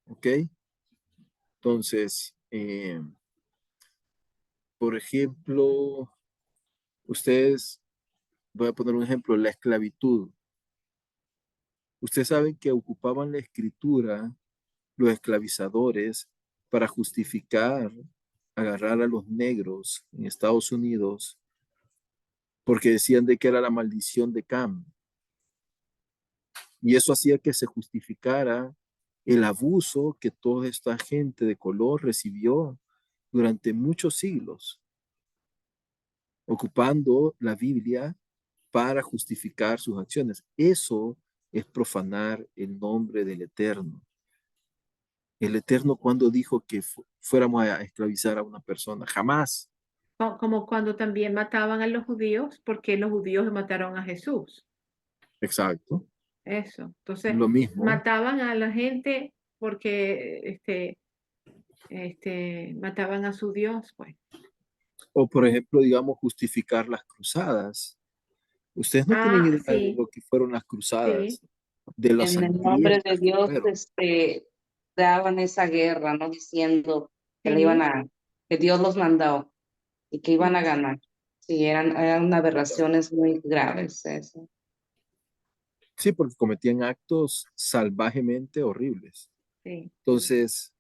¿ok? Entonces, por ejemplo, ustedes, voy a poner un ejemplo, la esclavitud. Ustedes saben que ocupaban la escritura los esclavizadores para justificar agarrar a los negros en Estados Unidos porque decían de que era la maldición de Cam. Y eso hacía que se justificara el abuso que toda esta gente de color recibió durante muchos siglos, ocupando la Biblia para justificar sus acciones. Eso es profanar el nombre del Eterno. El Eterno cuando dijo que fuéramos a esclavizar a una persona, jamás. Como cuando también mataban a los judíos, porque los judíos mataron a Jesús. Exacto. Eso. Entonces, Lo mismo. mataban a la gente porque mataban a su Dios, pues. O por ejemplo, digamos, justificar las cruzadas. Ustedes no tienen idea de Sí, lo que fueron las sí, cruzadas, de las En el sangrías nombre de que Dios, fueron. daban esa guerra, ¿no? Diciendo que sí, que Dios los mandó y que iban a sí, ganar. Sí, eran aberraciones muy graves eso. Sí, porque cometían actos salvajemente horribles. sí. Entonces,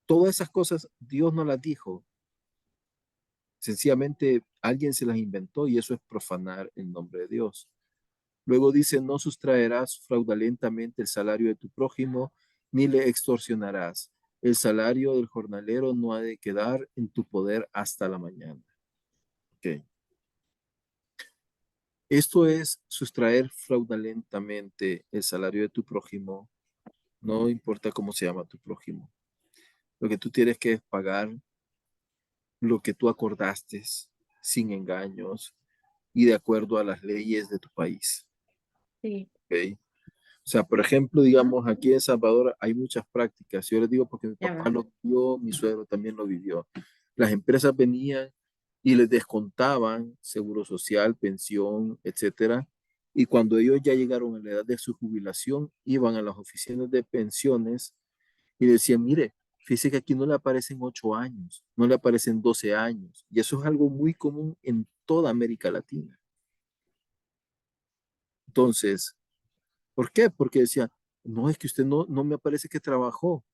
todas esas cosas Dios no las dijo. Sencillamente alguien se las inventó y eso es profanar el nombre de Dios. Luego dice, no sustraerás fraudulentamente el salario de tu prójimo, ni le extorsionarás. El salario del jornalero no ha de quedar en tu poder hasta la mañana. Okay. Esto es sustraer fraudulentamente el salario de tu prójimo, no importa cómo se llama tu prójimo. Lo que tú tienes que es pagar lo que tú acordaste sin engaños y de acuerdo a las leyes de tu país. Sí, ¿Ok? O sea, por ejemplo, digamos, aquí en Salvador hay muchas prácticas. Yo les digo porque mi ya papá va. lo vivió, mi suegro también lo vivió. Las empresas venían y les descontaban seguro social, pensión, etcétera. Y cuando ellos ya llegaron a la edad de su jubilación, iban a las oficinas de pensiones y decían, mire, fíjese que aquí no le aparecen 8 años, no le aparecen 12 años. Y eso es algo muy común en toda América Latina. Entonces, ¿por qué? Porque decía, no, es que usted no me aparece que trabajó.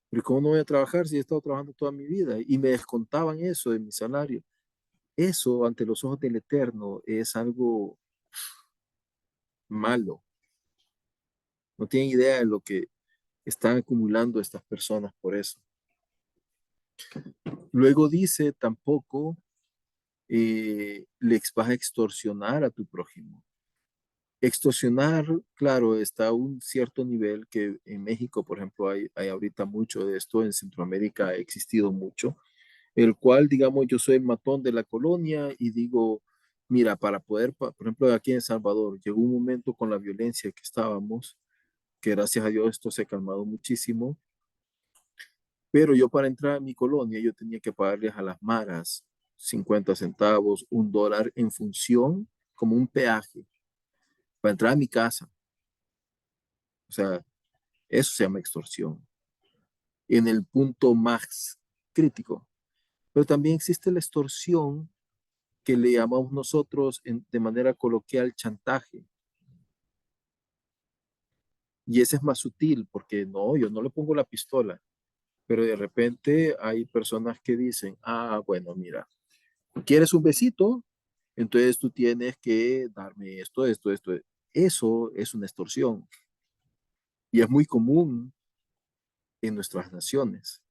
Pero ¿cómo no voy a trabajar si he estado trabajando toda mi vida? Y me descontaban eso de mi salario. Eso ante los ojos del Eterno es algo malo. No tienen idea de lo que están acumulando estas personas por eso. Luego dice, tampoco le vas a extorsionar a tu prójimo. Extorsionar, claro, está a un cierto nivel que en México, por ejemplo, hay ahorita mucho de esto, en Centroamérica ha existido mucho, el cual, digamos, yo soy el matón de la colonia y digo, mira, para poder, por ejemplo, aquí en El Salvador, llegó un momento con la violencia que estábamos, que gracias a Dios esto se ha calmado muchísimo, pero yo para entrar a mi colonia yo tenía que pagarles a las maras 50 centavos, $1 en función, como un peaje, para entrar a mi casa. O sea, eso se llama extorsión, en el punto más crítico. Pero también existe la extorsión que le llamamos nosotros de manera coloquial chantaje. Y ese es más sutil porque no, yo no le pongo la pistola, pero de repente hay personas que dicen, ah, bueno, mira, ¿quieres un besito? Entonces tú tienes que darme esto, esto, esto. Eso es una extorsión y es muy común en nuestras naciones.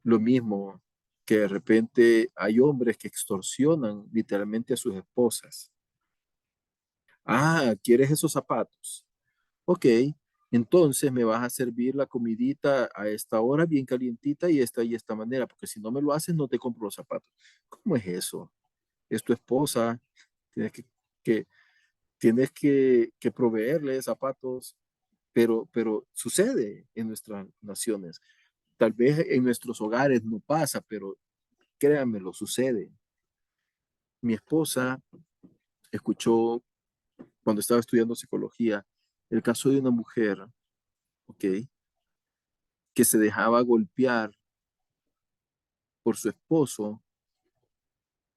Lo mismo que de repente hay hombres que extorsionan literalmente a sus esposas. Ah, ¿quieres esos zapatos? Ok, entonces me vas a servir la comidita a esta hora bien calientita y esta manera, porque si no me lo haces no te compro los zapatos. ¿Cómo es eso? Es tu esposa, tienes que, que proveerle zapatos, pero sucede en nuestras naciones. Tal vez en nuestros hogares no pasa, pero créanmelo, sucede. Mi esposa escuchó cuando estaba estudiando psicología el caso de una mujer, ¿ok? Que se dejaba golpear por su esposo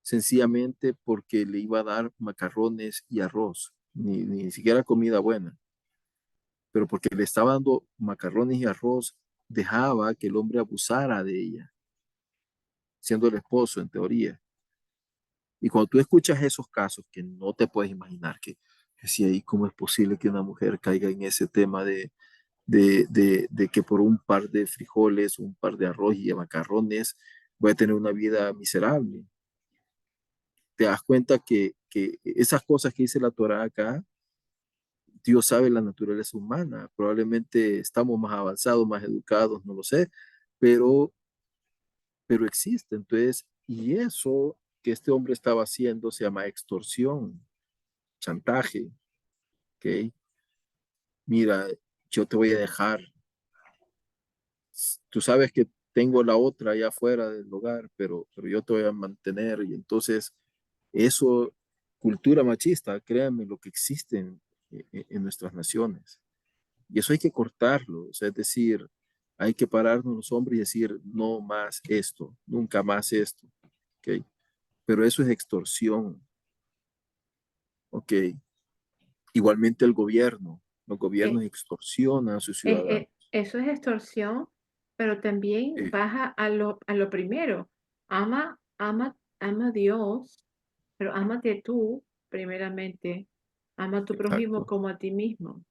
sencillamente porque le iba a dar macarrones y arroz, ni siquiera comida buena, pero porque le estaba dando macarrones y arroz, dejaba que el hombre abusara de ella, siendo el esposo en teoría. Y cuando tú escuchas esos casos que no te puedes imaginar que si ahí cómo es posible que una mujer caiga en ese tema de que por un par de frijoles, un par de arroz y de macarrones voy a tener una vida miserable. Te das cuenta que esas cosas que dice la Torah acá, Dios sabe la naturaleza humana. Probablemente estamos más avanzados, más educados, no lo sé, pero, pero existe. Entonces, y eso que este hombre estaba haciendo se llama extorsión, chantaje, ¿ok? Mira, yo te voy a dejar. Tú sabes que tengo la otra allá afuera del hogar, pero yo te voy a mantener. Y entonces, eso, cultura machista, créanme, lo que existe en nuestras naciones. Y eso hay que cortarlo, o sea, es decir, hay que pararnos los hombres y decir, no más esto, nunca más esto, ¿ok? Pero eso es extorsión, ¿ok? Igualmente el gobierno, los Eh, gobiernos extorsionan a sus ciudadanos. Eso es extorsión, pero también Eh, baja a lo primero. Ama a Dios, pero ámate tú primeramente. Ama a tu prójimo exacto, como a ti mismo.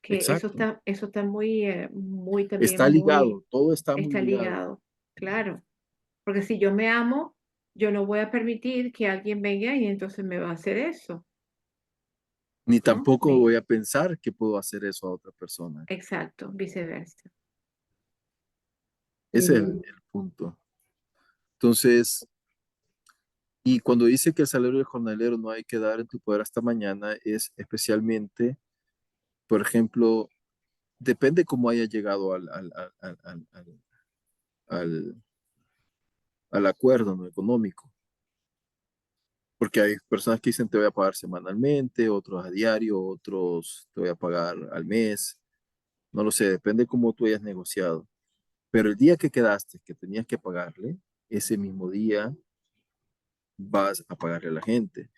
Que exacto. eso está muy también Está ligado, todo está muy está ligado. ligado. Claro. Porque si yo me amo, yo no voy a permitir que alguien venga y entonces me va a hacer eso, Ni ¿no? tampoco Ni, voy a pensar que puedo hacer eso a otra persona. exacto, viceversa. Ese es Ujú. el punto. Entonces, y cuando dice que el salario del jornalero no hay que dar en tu poder hasta mañana, es especialmente, por ejemplo, depende cómo haya llegado al- al acuerdo, ¿no? Económico. Porque hay personas que dicen te voy a pagar semanalmente, otros a diario, otros te voy a pagar al mes. No lo sé, depende cómo tú hayas negociado. Pero el día que quedaste, que tenías que pagarle, ese mismo día vas a pagarle a la gente.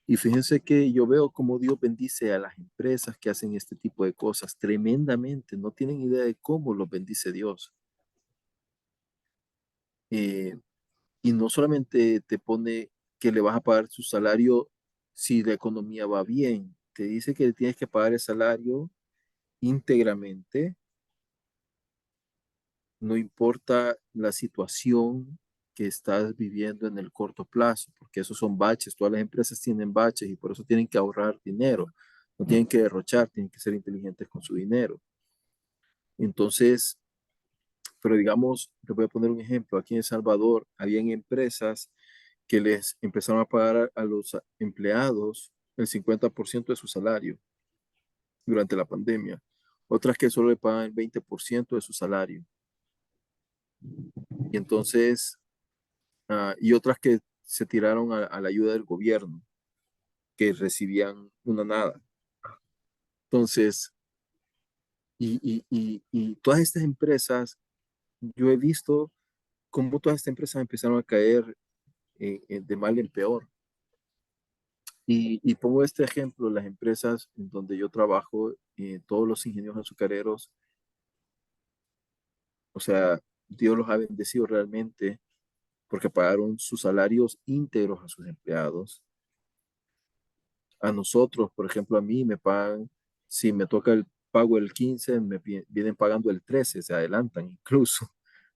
Y fíjense que yo veo cómo Dios bendice a las empresas que hacen este tipo de cosas tremendamente. No tienen idea de cómo los bendice Dios. Eh, y no solamente te pone que le vas a pagar su salario si la economía va bien, te dice que le tienes que pagar el salario íntegramente, no importa la situación que estás viviendo en el corto plazo, porque esos son baches, todas las empresas tienen baches y por eso tienen que ahorrar dinero, no tienen que derrochar, tienen que ser inteligentes con su dinero. Entonces, pero digamos, te voy a poner un ejemplo, aquí en El Salvador habían empresas que les empezaron a pagar a los empleados el 50% de su salario durante la pandemia, otras que solo le pagan el 20% de su salario. Y entonces, y otras que se tiraron a la ayuda del gobierno, que recibían una nada. Entonces, y todas estas empresas, yo he visto cómo todas estas empresas empezaron a caer de mal en peor. Y pongo este ejemplo, las empresas en donde yo trabajo, todos los ingenieros azucareros, o sea, Dios los ha bendecido realmente porque pagaron sus salarios íntegros a sus empleados. A nosotros, por ejemplo, a mí me pagan, si me toca el pago el 15, vienen pagando el 13, se adelantan incluso,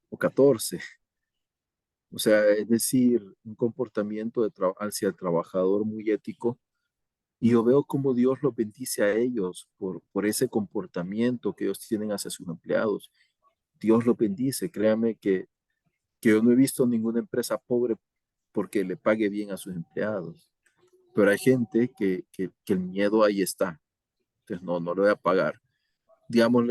o 14. O sea, es decir, un comportamiento hacia el trabajador muy ético. Y yo veo cómo Dios los bendice a ellos por ese comportamiento que ellos tienen hacia sus empleados. Dios los bendice. Créame que yo no he visto ninguna empresa pobre porque le pague bien a sus empleados. Pero hay gente que el miedo ahí está. Entonces, no le voy a pagar. Digamos,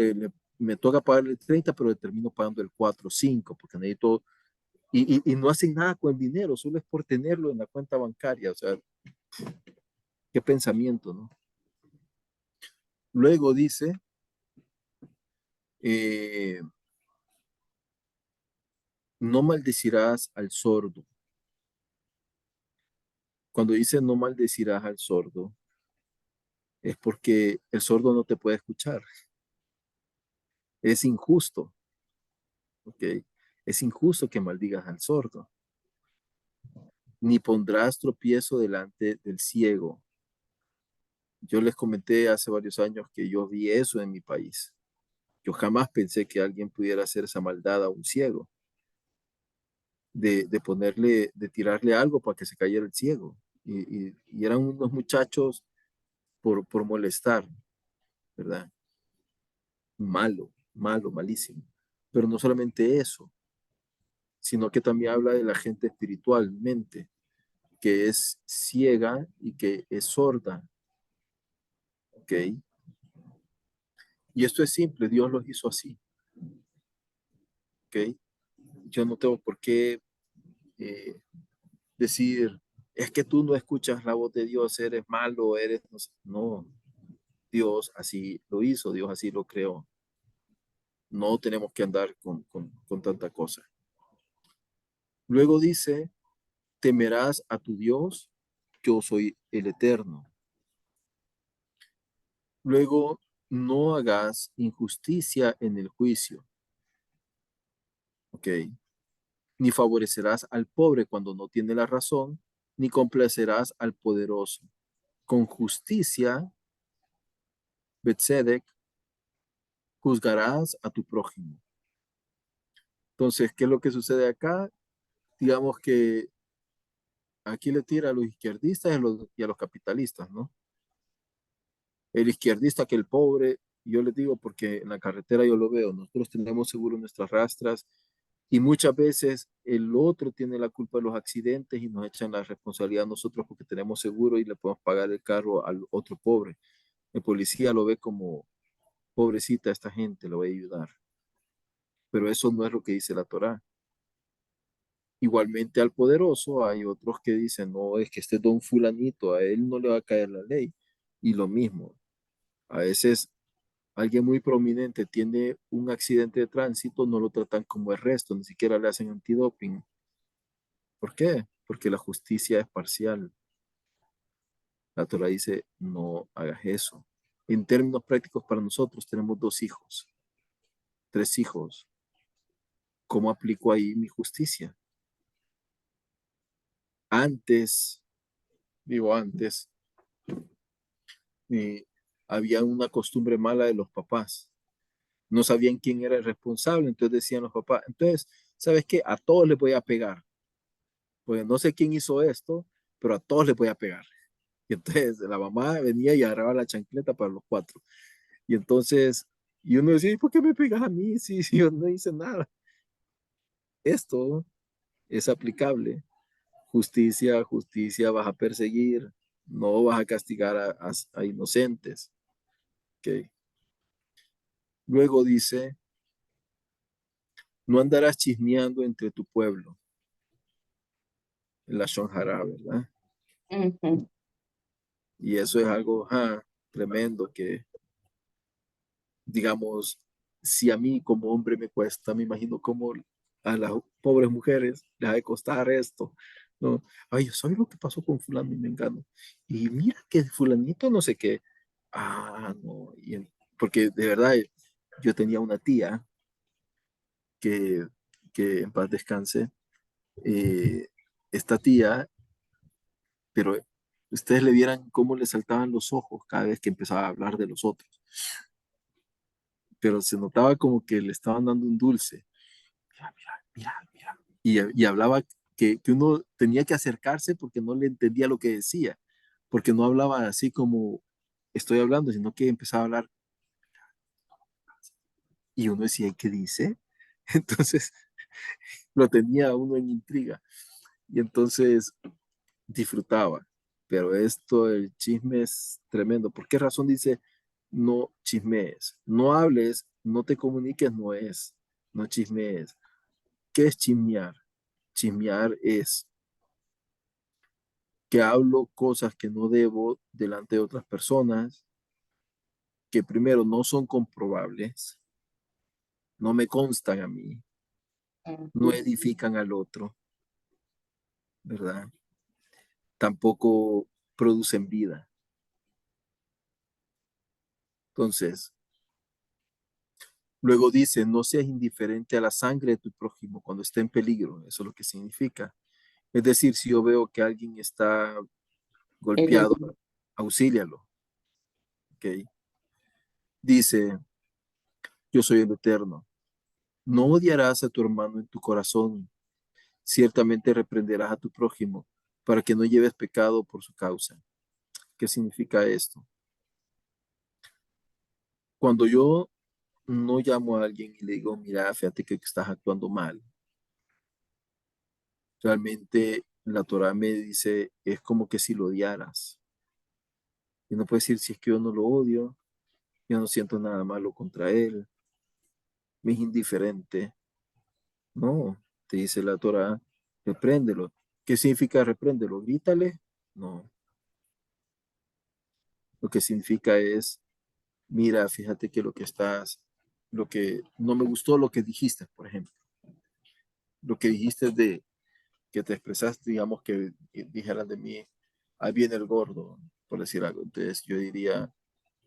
me toca pagarle el 30, pero le termino pagando el 4 o 5, porque necesito, y no hacen nada con el dinero, solo es por tenerlo en la cuenta bancaria. O sea, qué pensamiento, ¿no? Luego dice, no maldecirás al sordo. Cuando dice no maldecirás al sordo, es porque el sordo no te puede escuchar. Es injusto, ¿ok? Es injusto que maldigas al sordo. Ni pondrás tropiezo delante del ciego. Yo les comenté hace varios años que yo vi eso en mi país. Yo jamás pensé que alguien pudiera hacer esa maldad a un ciego, de ponerle, de tirarle algo para que se cayera el ciego. Y eran unos muchachos por molestar, ¿verdad? Malo, malo, malísimo. Pero no solamente eso, sino que también habla de la gente espiritualmente, que es ciega y que es sorda, ¿ok? Y esto es simple, Dios los hizo así, ¿ok? Yo no tengo por qué eh, decir, es que tú no escuchas la voz de Dios, eres malo, eres... No, no, Dios así lo hizo, Dios así lo creó. No tenemos que andar con tanta cosa. Luego dice, temerás a tu Dios, yo soy el Eterno. Luego, no hagas injusticia en el juicio, ¿ok? Ni favorecerás al pobre cuando no tiene la razón, ni complacerás al poderoso. Con justicia, Betzedek, juzgarás a tu prójimo. Entonces, ¿qué es lo que sucede acá? Digamos que aquí le tira a los izquierdistas y a los capitalistas, ¿no? El izquierdista que el pobre, yo les digo porque en la carretera yo lo veo, nosotros tenemos seguro nuestras rastras y muchas veces el otro tiene la culpa de los accidentes y nos echan la responsabilidad a nosotros porque tenemos seguro y le podemos pagar el carro al otro pobre. El policía lo ve como pobrecita esta gente, lo voy a ayudar. Pero eso no es lo que dice la Torá. Igualmente al poderoso hay otros que dicen, no, es que este don fulanito, a él no le va a caer la ley. Y lo mismo, a veces alguien muy prominente tiene un accidente de tránsito, no lo tratan como el resto, ni siquiera le hacen antidoping. ¿Por qué? Porque la justicia es parcial. La Torah dice, no hagas eso. En términos prácticos para nosotros tenemos 2 hijos, 3 hijos. ¿Cómo aplico ahí mi justicia? Antes, digo antes, eh, había una costumbre mala de los papás. No sabían quién era el responsable, entonces decían los papás, entonces, ¿sabes qué? A todos les voy a pegar. Pues no sé quién hizo esto, pero a todos les voy a pegar. Y entonces la mamá venía y agarraba la chancleta para los 4. Y entonces, y uno decía, ¿y por qué me pegas a mí si yo no hice nada? Esto es aplicable. Justicia, justicia, vas a perseguir, no vas a castigar a inocentes. ¿Okay? Luego dice, no andarás chismeando entre tu pueblo, en la Shonjara, ¿verdad? Ujú. Y eso es algo tremendo que, digamos, si a mí como hombre me cuesta, me imagino cómo a las pobres mujeres les ha de costar esto, ¿no? Ay, ¿sabes lo que pasó con fulano y mengano? Y mira que fulanito no sé qué. No, porque de verdad yo tenía una tía que, que en paz descanse, eh, esta tía, pero ustedes le vieran cómo le saltaban los ojos cada vez que empezaba a hablar de los otros, pero se notaba como que le estaban dando un dulce. Mira, mira, mira, mira. Y hablaba que uno tenía que acercarse porque no le entendía lo que decía, porque no hablaba así como estoy hablando, sino que empezaba a hablar y uno decía, ¿qué dice? Entonces lo tenía uno en intriga y entonces disfrutaba. Pero esto, el chisme es tremendo. ¿Por qué razón dice no chismees? No hables, no te comuniques, no chismees. ¿Qué es chismear? Chismear es que hablo cosas que no debo delante de otras personas, que primero no son comprobables, no me constan a mí, no edifican al otro, ¿verdad? Tampoco producen vida. Entonces, luego dice, no seas indiferente a la sangre de tu prójimo cuando esté en peligro. Eso es lo que significa. Es decir, si yo veo que alguien está golpeado, Herido. auxílialo. ¿Ok? Dice, yo soy el Eterno. No odiarás a tu hermano en tu corazón. Ciertamente reprenderás a tu prójimo para que no lleves pecado por su causa. ¿Qué significa esto? Cuando yo no llamo a alguien y le digo, mira, fíjate que estás actuando mal, realmente la Torah me dice, es como que si lo odiaras. Y no puedes decir, si es que yo no lo odio, yo no siento nada malo contra él, me es indiferente. No, te dice la Torah, repréndelo. ¿Qué significa repréndelo? Grítale. No, lo que significa es, mira, fíjate que lo que no me gustó lo que dijiste, por ejemplo, lo que dijiste de que te expresaste, digamos que dijeran de mí, ahí viene el gordo, por decir algo. Entonces yo diría,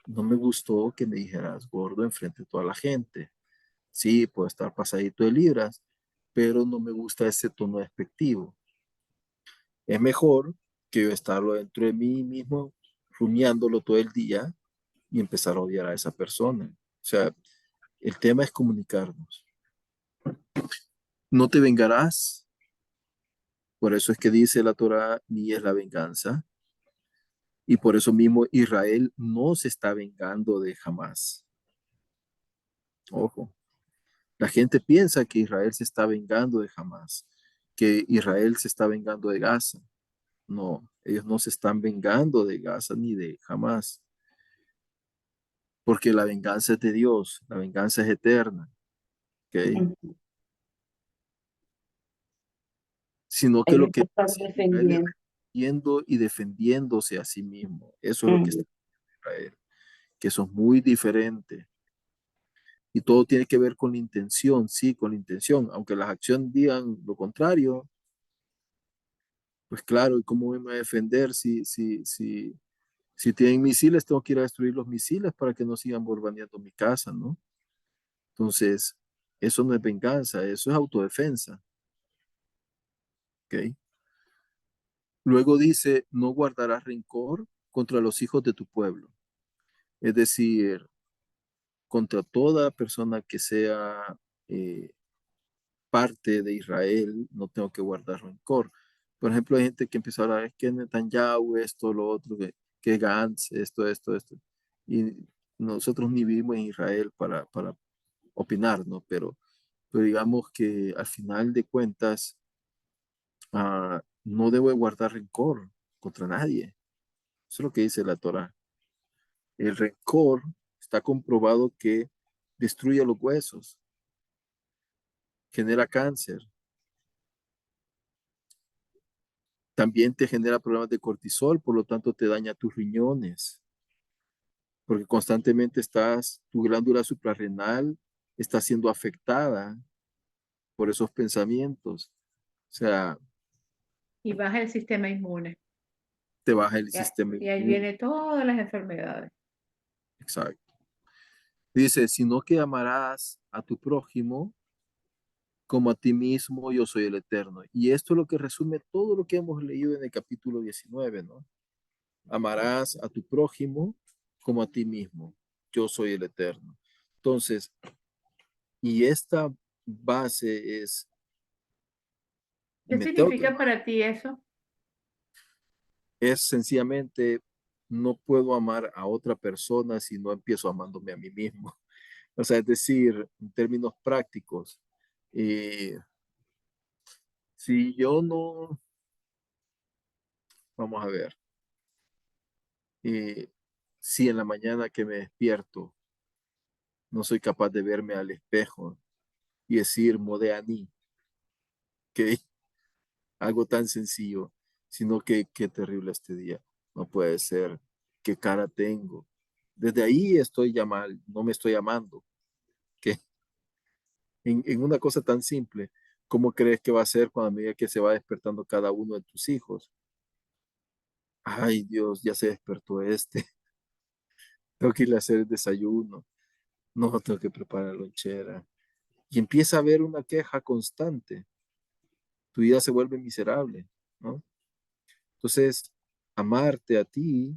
no me gustó que me dijeras gordo enfrente de toda la gente. Sí, puedo estar pasadito de libras, pero no me gusta ese tono despectivo. Es mejor que yo estarlo dentro de mí mismo, rumiándolo todo el día y empezar a odiar a esa persona. O sea, el tema es comunicarnos. No te vengarás. Por eso es que dice la Torah, ni es la venganza. Y por eso mismo Israel no se está vengando de jamás. Ojo, la gente piensa que Israel se está vengando de jamás, que Israel se está vengando de Gaza. No, ellos no se están vengando de Gaza ni de jamás, porque la venganza es de Dios, la venganza es eterna, ¿ok? Sino que lo Ellos que están hace Israel es defendiendo. defendiendo y defendiéndose a sí mismo. Eso es lo que está Mm, en Israel, que son muy diferentes. Y todo tiene que ver con la intención, sí, con la intención, aunque las acciones digan lo contrario, pues claro, ¿y cómo me voy a defender si tienen misiles, tengo que ir a destruir los misiles para que no sigan bombardeando mi casa, ¿no? Entonces, eso no es venganza, eso es autodefensa, ¿ok? Luego dice, no guardarás rencor contra los hijos de tu pueblo, es decir, contra toda persona que sea eh, parte de Israel, no tengo que guardar rencor. Por ejemplo, hay gente que empieza a hablar, es que Netanyahu, esto, lo otro, que Gantz, esto. Y nosotros ni vivimos en Israel para opinar, ¿no? Pero digamos que al final de cuentas, no debo de guardar rencor contra nadie. Eso es lo que dice la Torah. El rencor está comprobado que destruye los huesos, genera cáncer, también te genera problemas de cortisol, por lo tanto te daña tus riñones, porque constantemente tu glándula suprarrenal está siendo afectada por esos pensamientos. O sea, Y baja el sistema inmune. te baja el Y, sistema y ahí inmune. viene todas las enfermedades. Exacto. Dice, sino que amarás a tu prójimo como a ti mismo, yo soy el Eterno. Y esto es lo que resume todo lo que hemos leído en el capítulo 19, ¿no? Amarás a tu prójimo como a ti mismo. Yo soy el Eterno. Entonces, y esta base ¿Qué meterlo, significa para ti eso? es sencillamente, no puedo amar a otra persona si no empiezo amándome a mí mismo. O sea, es decir, en términos prácticos, eh, si yo no, vamos a ver, eh, si en la mañana que me despierto no soy capaz de verme al espejo y decir Modeani, que algo tan sencillo, sino que qué terrible este día. No puede ser. ¿Qué cara tengo? Desde ahí estoy ya mal, no me estoy amando. Que en una cosa tan simple, ¿cómo crees que va a ser cuando a medida que se va despertando cada uno de tus hijos? Ay, Dios, ya se despertó este. Tengo que irle a hacer el desayuno. No, tengo que preparar la lonchera. Y empieza a haber una queja constante. Tu vida se vuelve miserable, ¿no? Entonces, amarte a ti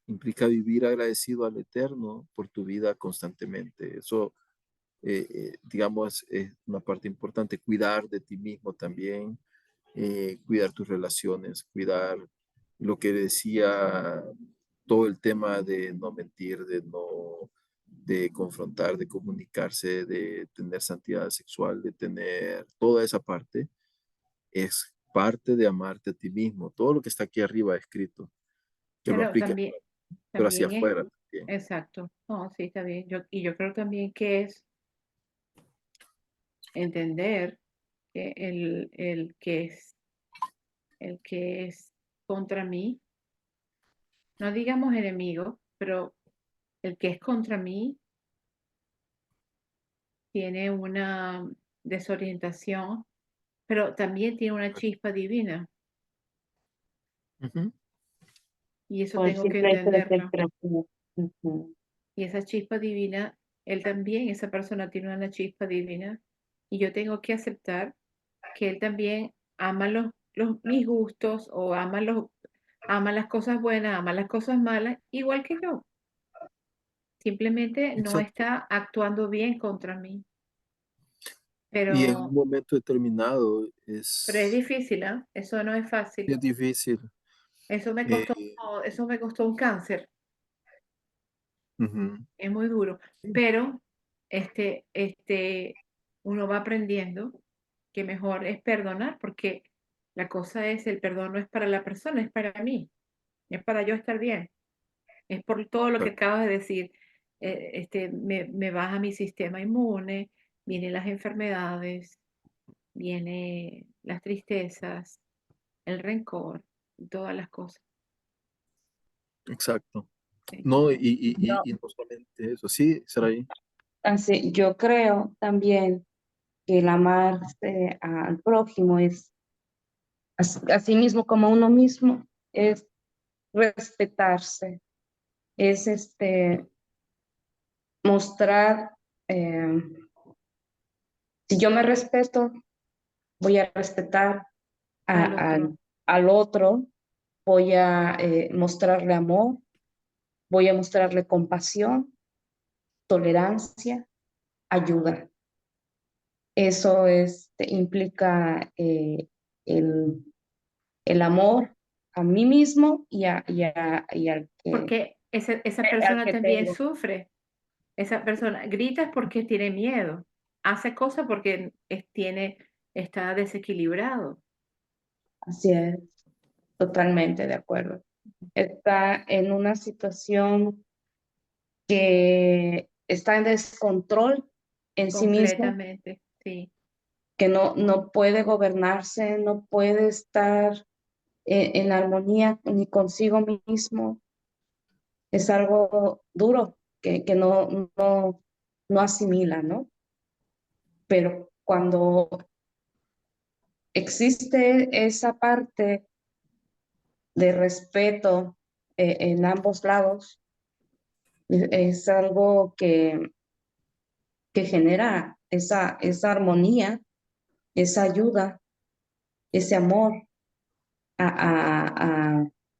implica vivir agradecido al Eterno por tu vida constantemente. Eso, digamos, es una parte importante. Cuidar de ti mismo también, cuidar tus relaciones, cuidar lo que decía todo el tema de no mentir, de confrontar, de comunicarse, de tener santidad sexual, de tener toda esa parte, es parte de amarte a ti mismo. Todo lo que está aquí arriba escrito, que lo Pero aplique, pero hacia también es, afuera también. exacto, no, sí, está bien. Y yo creo también que es entender que el que es contra mí, no digamos enemigo, pero el que es contra mí tiene una desorientación, pero también tiene una chispa divina, Ujú. y eso Por el tengo que simple hecho de ser entenderlo. creativo. Ujú. Y esa chispa divina, él también, esa persona tiene una chispa divina, y yo tengo que aceptar que él también ama mis gustos o ama las cosas buenas, ama las cosas malas, igual que yo. Simplemente no Exacto. está actuando bien contra mí. Y en un Pero, momento determinado pero es es, difícil, ¿ah? Eso no es fácil. es difícil. Eh, Eso me costó un cáncer. ujú. Es muy duro. Pero uno va aprendiendo que mejor es perdonar, porque la cosa es, el perdón no es para la persona, es para mí, es para yo estar bien. Es por todo lo que acabas de decir. Me baja mi sistema inmune, vienen las enfermedades, vienen las tristezas, el rencor, y todas las cosas. Exacto. Sí. No, Yo, y no solamente eso, sí, Saraí. así, yo creo también que el amarse al prójimo es, así mismo como uno mismo, es respetarse, es mostrar, eh, si yo me respeto, voy a respetar Al a- otro. al otro, voy a mostrarle amor, voy a mostrarle compasión, tolerancia, ayuda. Eso implica el, el amor a mí mismo y Porque esa al persona que también tengo. sufre. Esa persona grita porque tiene miedo. Hace cosas porque está desequilibrado. Así es, totalmente de acuerdo. Está en una situación que está en descontrol en sí mismo, Completamente. Sí. que no puede gobernarse, no puede estar en armonía ni consigo mismo. Es algo duro que no asimila, ¿no? Pero cuando existe esa parte de respeto en ambos lados, es algo que genera esa armonía, esa ayuda, ese amor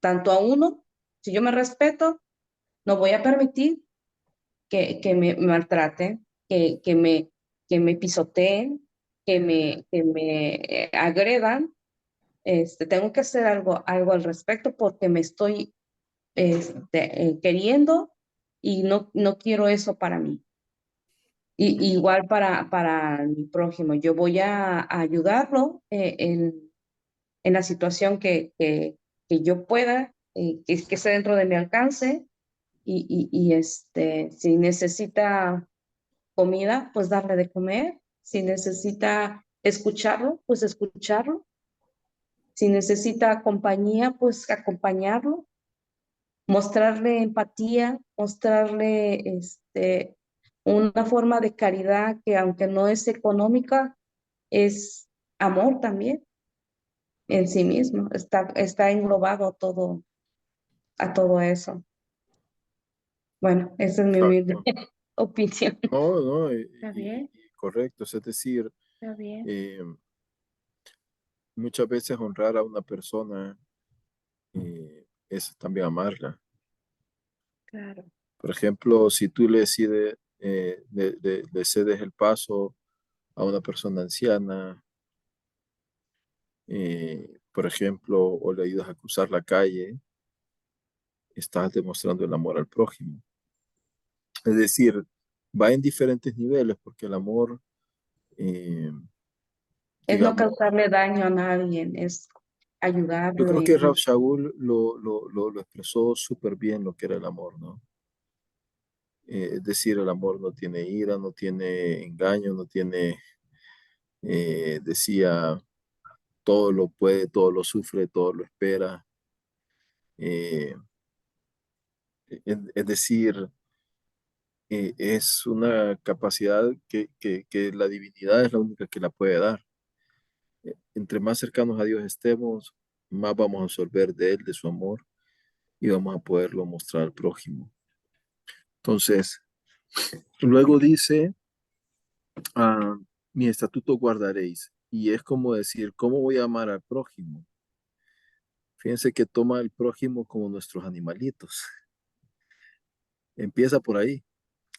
tanto a uno. Si yo me respeto, no voy a permitir que me maltraten, que me pisoteen, que me agredan. Tengo que hacer algo al respecto porque me estoy queriendo y no quiero eso para mí. Igual para mi prójimo, yo voy a ayudarlo en la situación que yo pueda, que esté dentro de mi alcance si necesita comida, pues darle de comer. Si necesita escucharlo, pues escucharlo. Si necesita compañía, pues acompañarlo, mostrarle empatía, mostrarle una forma de caridad que aunque no es económica, es amor también en sí mismo. Está englobado todo, a todo eso. Bueno, esa es mi humilde Exacto. opinión. No, no, Está bien, correcto. Es decir, está bien. eh, muchas veces honrar a una persona es también amarla. Claro, Por ejemplo, si tú le decides, le cedes el paso a una persona anciana, por ejemplo, o le ayudas a cruzar la calle, estás demostrando el amor al prójimo. Es decir, va en diferentes niveles porque el amor, eh, Es no digamos, causarle daño a nadie, es yo ayudarlo creo que Rab y Shaul lo expresó súper bien lo que era el amor, ¿no? Es decir, el amor no tiene ira, no tiene engaño, no tiene, decía, todo lo puede, todo lo sufre, todo lo espera. Eh, es decir, es una capacidad que la divinidad es la única que la puede dar. Entre más cercanos a Dios estemos, más vamos a absorber de Él, de su amor, y vamos a poderlo mostrar al prójimo. Entonces, luego dice, ah, mi estatuto guardaréis. Y es como decir, ¿cómo voy a amar al prójimo? Fíjense que toma al prójimo como nuestros animalitos. Empieza por ahí.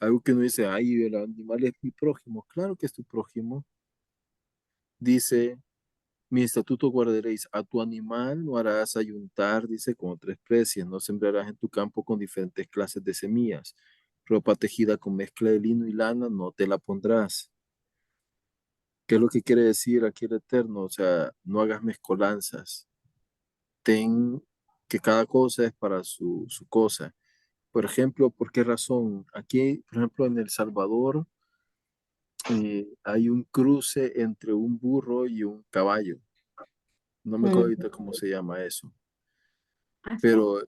Algo que no dice, ay, el animal es mi prójimo. Claro que es tu prójimo. Dice, mi estatuto guardaréis. A tu animal no harás ayuntar, dice, con otra especie. No sembrarás en tu campo con diferentes clases de semillas. Ropa tejida con mezcla de lino y lana, no te la pondrás. ¿Qué es lo que quiere decir aquí el Eterno? O sea, no hagas mezcolanzas. Ten que cada cosa es para su cosa. Por ejemplo, ¿por qué razón? Aquí, por ejemplo, en El Salvador, hay un cruce entre un burro y un caballo. No me acuerdo mm, ahorita cómo se llama eso. asno, Pero,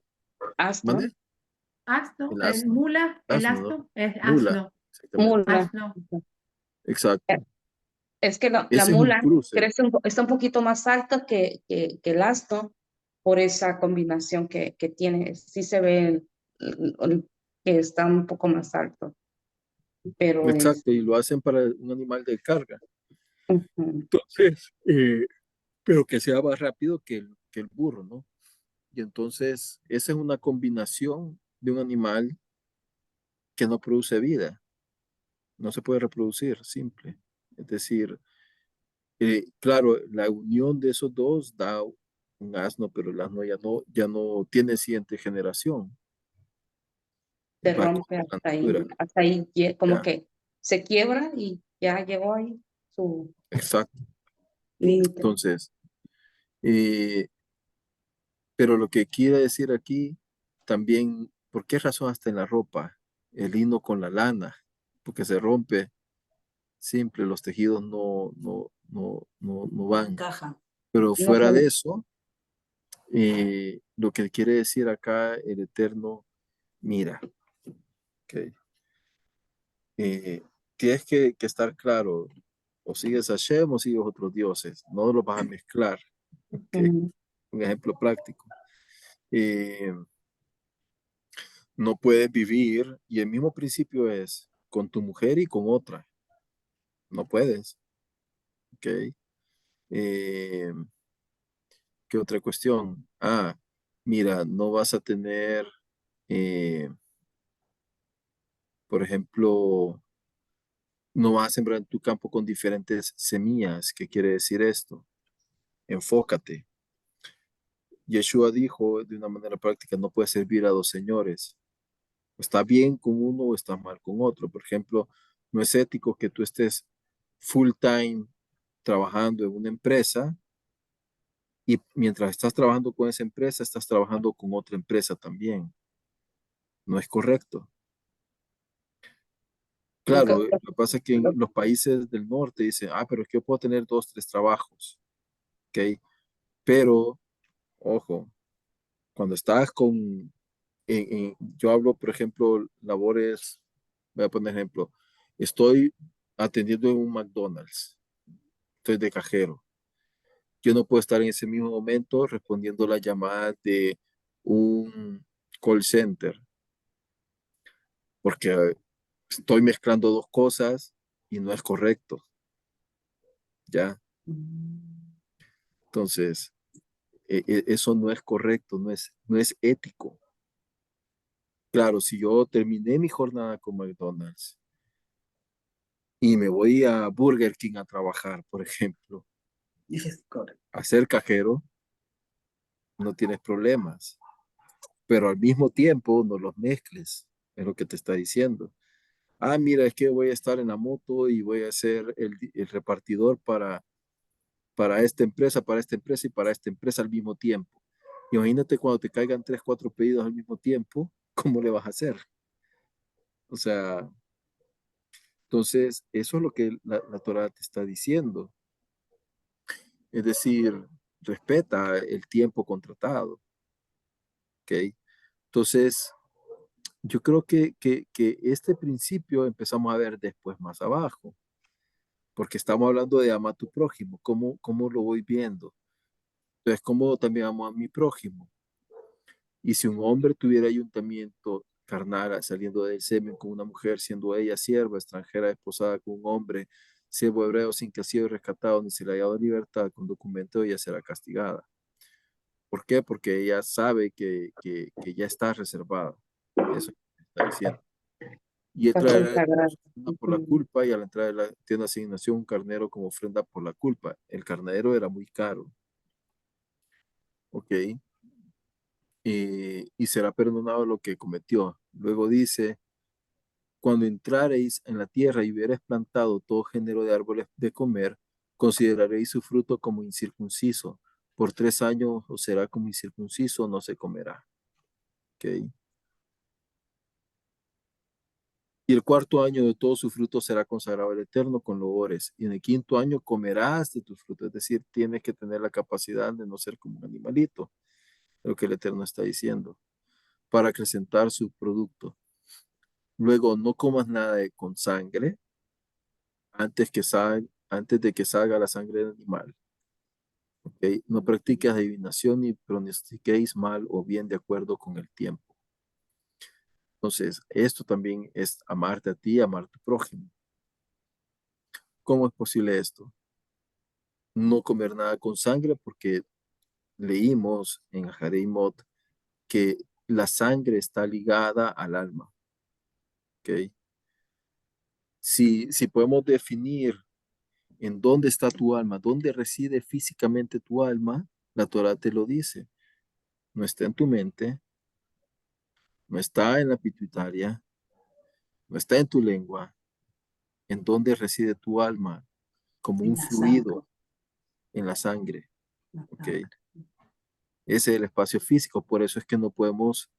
asno, ¿mande? asno, El el asno. mula, el Asno, ¿no? asno es Mula, asno, exactamente. mula. asno. Eh, Exacto. Es que la Ese es un mula cruce. está un poquito más alta que el asno por esa combinación que tiene. Sí se ve que está un poco más alto, pero es... Exacto. Y lo hacen para un animal de carga. ujú, Entonces, pero que sea más rápido que el burro, ¿no? Y entonces, esa es una combinación de un animal que no produce vida, no se puede reproducir, simple. Es decir, claro, la unión de esos dos da un asno, pero el asno ya no tiene siguiente generación, se va rompe contra la natura. hasta ahí, como Ya, que se quiebra y ya llegó ahí su exacto. límite. Entonces, eh, pero lo que quiere decir aquí también, ¿por qué razón hasta en la ropa? El lino con la lana, porque se rompe, simple, los tejidos no van. Encaja. Pero No, fuera de eso, lo que quiere decir acá el Eterno, mira, ok, eh, tienes que estar claro, o sigues a Hashem o sigues otros dioses, no los vas a mezclar, ok, ujú, un ejemplo práctico. Eh, no puedes vivir, y el mismo principio es con tu mujer y con otra, no puedes, ok. Eh, ¿Qué otra cuestión? Mira, no vas a tener, eh, por ejemplo, no vas a sembrar en tu campo con diferentes semillas. ¿Qué quiere decir esto? Enfócate. Yeshua dijo de una manera práctica, no puedes servir a dos señores. Está bien con uno o está mal con otro. Por ejemplo, no es ético que tú estés full time trabajando en una empresa y mientras estás trabajando con esa empresa, estás trabajando con otra empresa también. No es correcto. lo que, Claro, lo que pasa es que en lo- los países del norte dicen, pero es que yo puedo tener dos, tres trabajos, ¿ok? Pero, ojo, cuando estás yo hablo, por ejemplo, labores, voy a poner ejemplo, estoy atendiendo en un McDonald's, estoy de cajero. Yo no puedo estar en ese mismo momento respondiendo las llamadas de un call center, porque estoy mezclando dos cosas y no es correcto, ¿ya? Entonces, eso no es correcto, no es ético. Claro, si yo terminé mi jornada con McDonald's y me voy a Burger King a trabajar, por ejemplo, a ser cajero, no tienes problemas, pero al mismo tiempo no los mezcles, es lo que te está diciendo. Ah, mira, es que voy a estar en la moto y voy a ser el repartidor para esta empresa y para esta empresa al mismo tiempo. Imagínate cuando te caigan 3, 4 pedidos al mismo tiempo, ¿cómo le vas a hacer? O sea, entonces, eso es lo que la Torah te está diciendo. Es decir, respeta el tiempo contratado, ¿ok? Entonces, yo creo que este principio empezamos a ver después más abajo, porque estamos hablando de ama a tu prójimo, ¿cómo lo voy viendo? Entonces, ¿cómo también amo a mi prójimo? Y si un hombre tuviera ayuntamiento carnal saliendo del semen con una mujer, siendo ella sierva, extranjera, desposada con un hombre, siervo hebreo sin que ha sido rescatado ni se le haya dado libertad con documento, ella será castigada. ¿Por qué? Porque ella sabe que ya está reservada. Eso está diciendo. Y él Está traerá consagrado. por la culpa y a la entrada de la tienda de asignación un carnero como ofrenda por la culpa. El carnero era muy caro. ¿Ok? Y será perdonado lo que cometió. Luego dice, cuando entrareis en la tierra y hubiereis plantado todo género de árboles de comer, consideraréis su fruto como incircunciso. Por 3 años os será como incircunciso, no se comerá. ¿Ok? Y el cuarto año de todo su fruto será consagrado al Eterno con loores. Y en el quinto año comerás de tu fruto. Es decir, tienes que tener la capacidad de no ser como un animalito, es lo que el Eterno está diciendo, para acrecentar su producto. Luego, no comas nada con sangre antes de que salga la sangre del animal. ¿Ok? No practiques adivinación ni pronostiquéis mal o bien de acuerdo con el tiempo. Entonces, esto también es amarte a ti, amar a tu prójimo. ¿Cómo es posible esto? No comer nada con sangre porque leímos en Jareimot que la sangre está ligada al alma. ¿Ok? Si podemos definir en dónde está tu alma, dónde reside físicamente tu alma, la Torah te lo dice. No está en tu mente, no está en la pituitaria, no está en tu lengua, en dónde reside tu alma, como un fluido en la sangre. ¿Ok? Ese es el espacio físico, por eso es que no podemos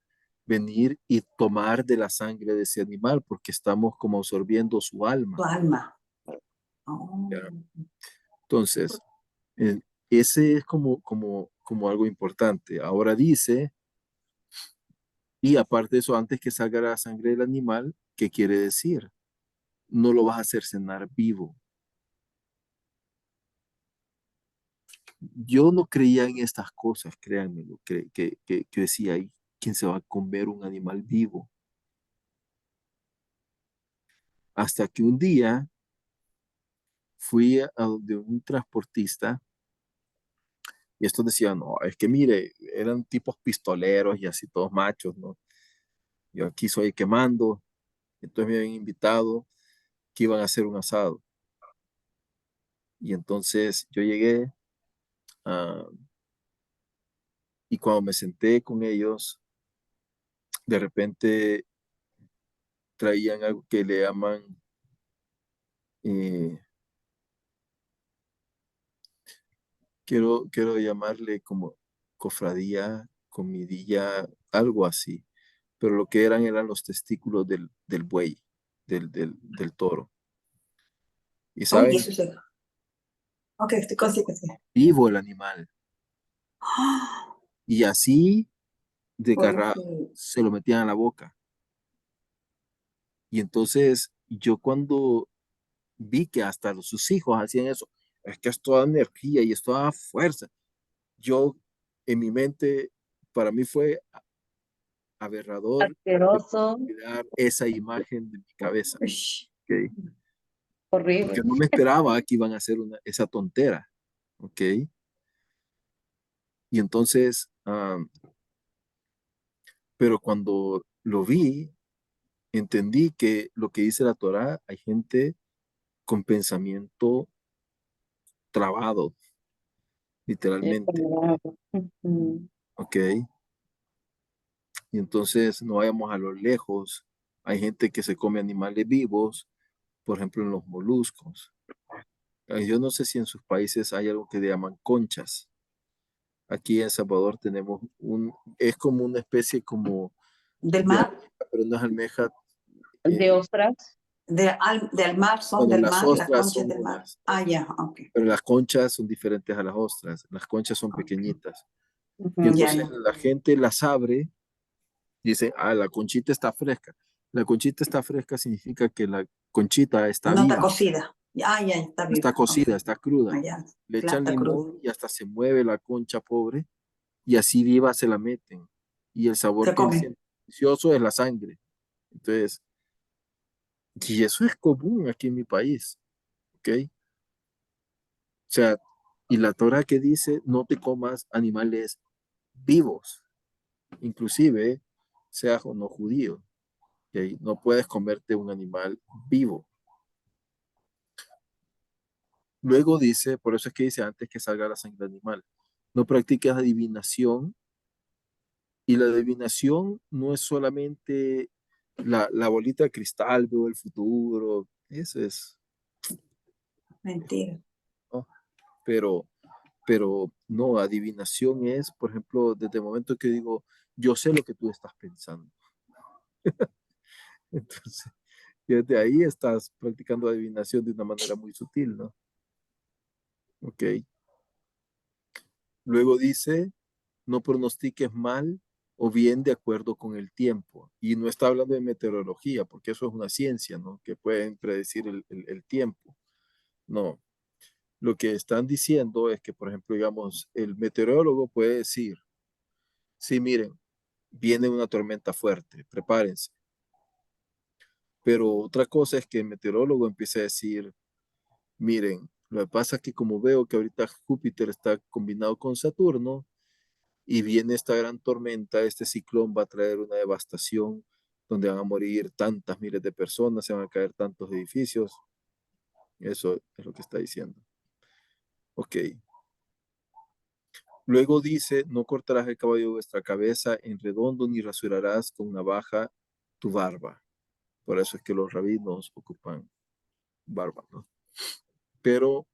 venir y tomar de la sangre de ese animal, porque estamos como absorbiendo su alma. Tu alma. Oh. ¿Ya? Entonces, eh, ese es como algo importante. Ahora dice, y aparte de eso, antes que salga la sangre del animal, ¿qué quiere decir? No lo vas a hacer cenar vivo. Yo no creía en estas cosas, créanme, que decía ahí, ¿quién se va a comer un animal vivo? Hasta que un día fui a donde un transportista y estos decían, no, es que mire, eran tipos pistoleros y así todos machos, ¿no? Yo aquí soy quemando, entonces me habían invitado que iban a hacer un asado. Y entonces yo llegué ah, y cuando me senté con ellos, de repente traían algo que le llaman, eh, quiero llamarle como cofradía, comidilla, algo así. Pero lo que eran los testículos del buey, del toro. Y Uy, saben, eso es. Ok, estoy consciente. Sí. vivo el animal. ¡Ah! y así desgarrado Porque se lo metían a la boca. Y entonces yo cuando vi que hasta sus hijos hacían eso, es que es toda energía y es toda fuerza. Yo en mi mente, para mí fue aberrador Asqueroso, tirar esa imagen de mi cabeza, ush, ¿ok? Porque horrible. no me esperaba que iban a hacer esa tontera, ¿ok? Y entonces, pero cuando lo vi, entendí que lo que dice la Torá, hay gente con pensamiento trabado, Es literalmente, bravo. Ujú. ¿ok? Y entonces no vayamos a lo lejos. Hay gente que se come animales vivos, por ejemplo, en los moluscos. Yo no sé si en sus países hay algo que le llaman conchas. Aquí en Salvador tenemos es como una especie como del de mar, almeja, pero no es almeja. De ostras, del mar son Bueno, del las mar, las ostras conchas son del mar. unas, Ah, ya, ok. pero las conchas son diferentes a las ostras. Las conchas son Ok. pequeñitas. Y ujú, Ya, entonces ya. la gente las abre, dice, la conchita está fresca. La conchita está fresca significa que la conchita está No está viva, cocida. Ah, ya, está no está viva. Ok. cocida, está cruda. Ah, ya. Le Claro, echan está cruda. limón y hasta se mueve la concha pobre y así viva se la meten. Y el sabor Se que come. siente delicioso es la sangre. Entonces, y eso es común aquí en mi país, ¿ok? O sea, y la Torah que dice, no te comas animales vivos, inclusive seas o no judío, ¿ok? No puedes comerte un animal vivo. Luego dice, por eso es que dice antes que salga la sangre animal, no practiques adivinación. Y la adivinación no es solamente la bolita de cristal, veo el futuro, eso es, Mentira. ¿no? Pero, pero no, adivinación es, por ejemplo, desde el momento que digo, yo sé lo que tú estás pensando. Entonces, desde ahí estás practicando adivinación de una manera muy sutil, ¿no? Ok. Luego dice, no pronostiques mal o bien de acuerdo con el tiempo. Y no está hablando de meteorología, porque eso es una ciencia, ¿no? Que pueden predecir el tiempo. No. Lo que están diciendo es que, por ejemplo, digamos, el meteorólogo puede decir, sí, miren, viene una tormenta fuerte, prepárense. Pero otra cosa es que el meteorólogo empiece a decir, miren, lo que pasa es que como veo que ahorita Júpiter está combinado con Saturno, y viene esta gran tormenta, este ciclón va a traer una devastación donde van a morir tantas miles de personas, se van a caer tantos edificios. Eso es lo que está diciendo. Ok. Luego dice, no cortarás el cabello de vuestra cabeza en redondo, ni rasurarás con navaja tu barba. Por eso es que los rabinos ocupan barba, ¿no? Pero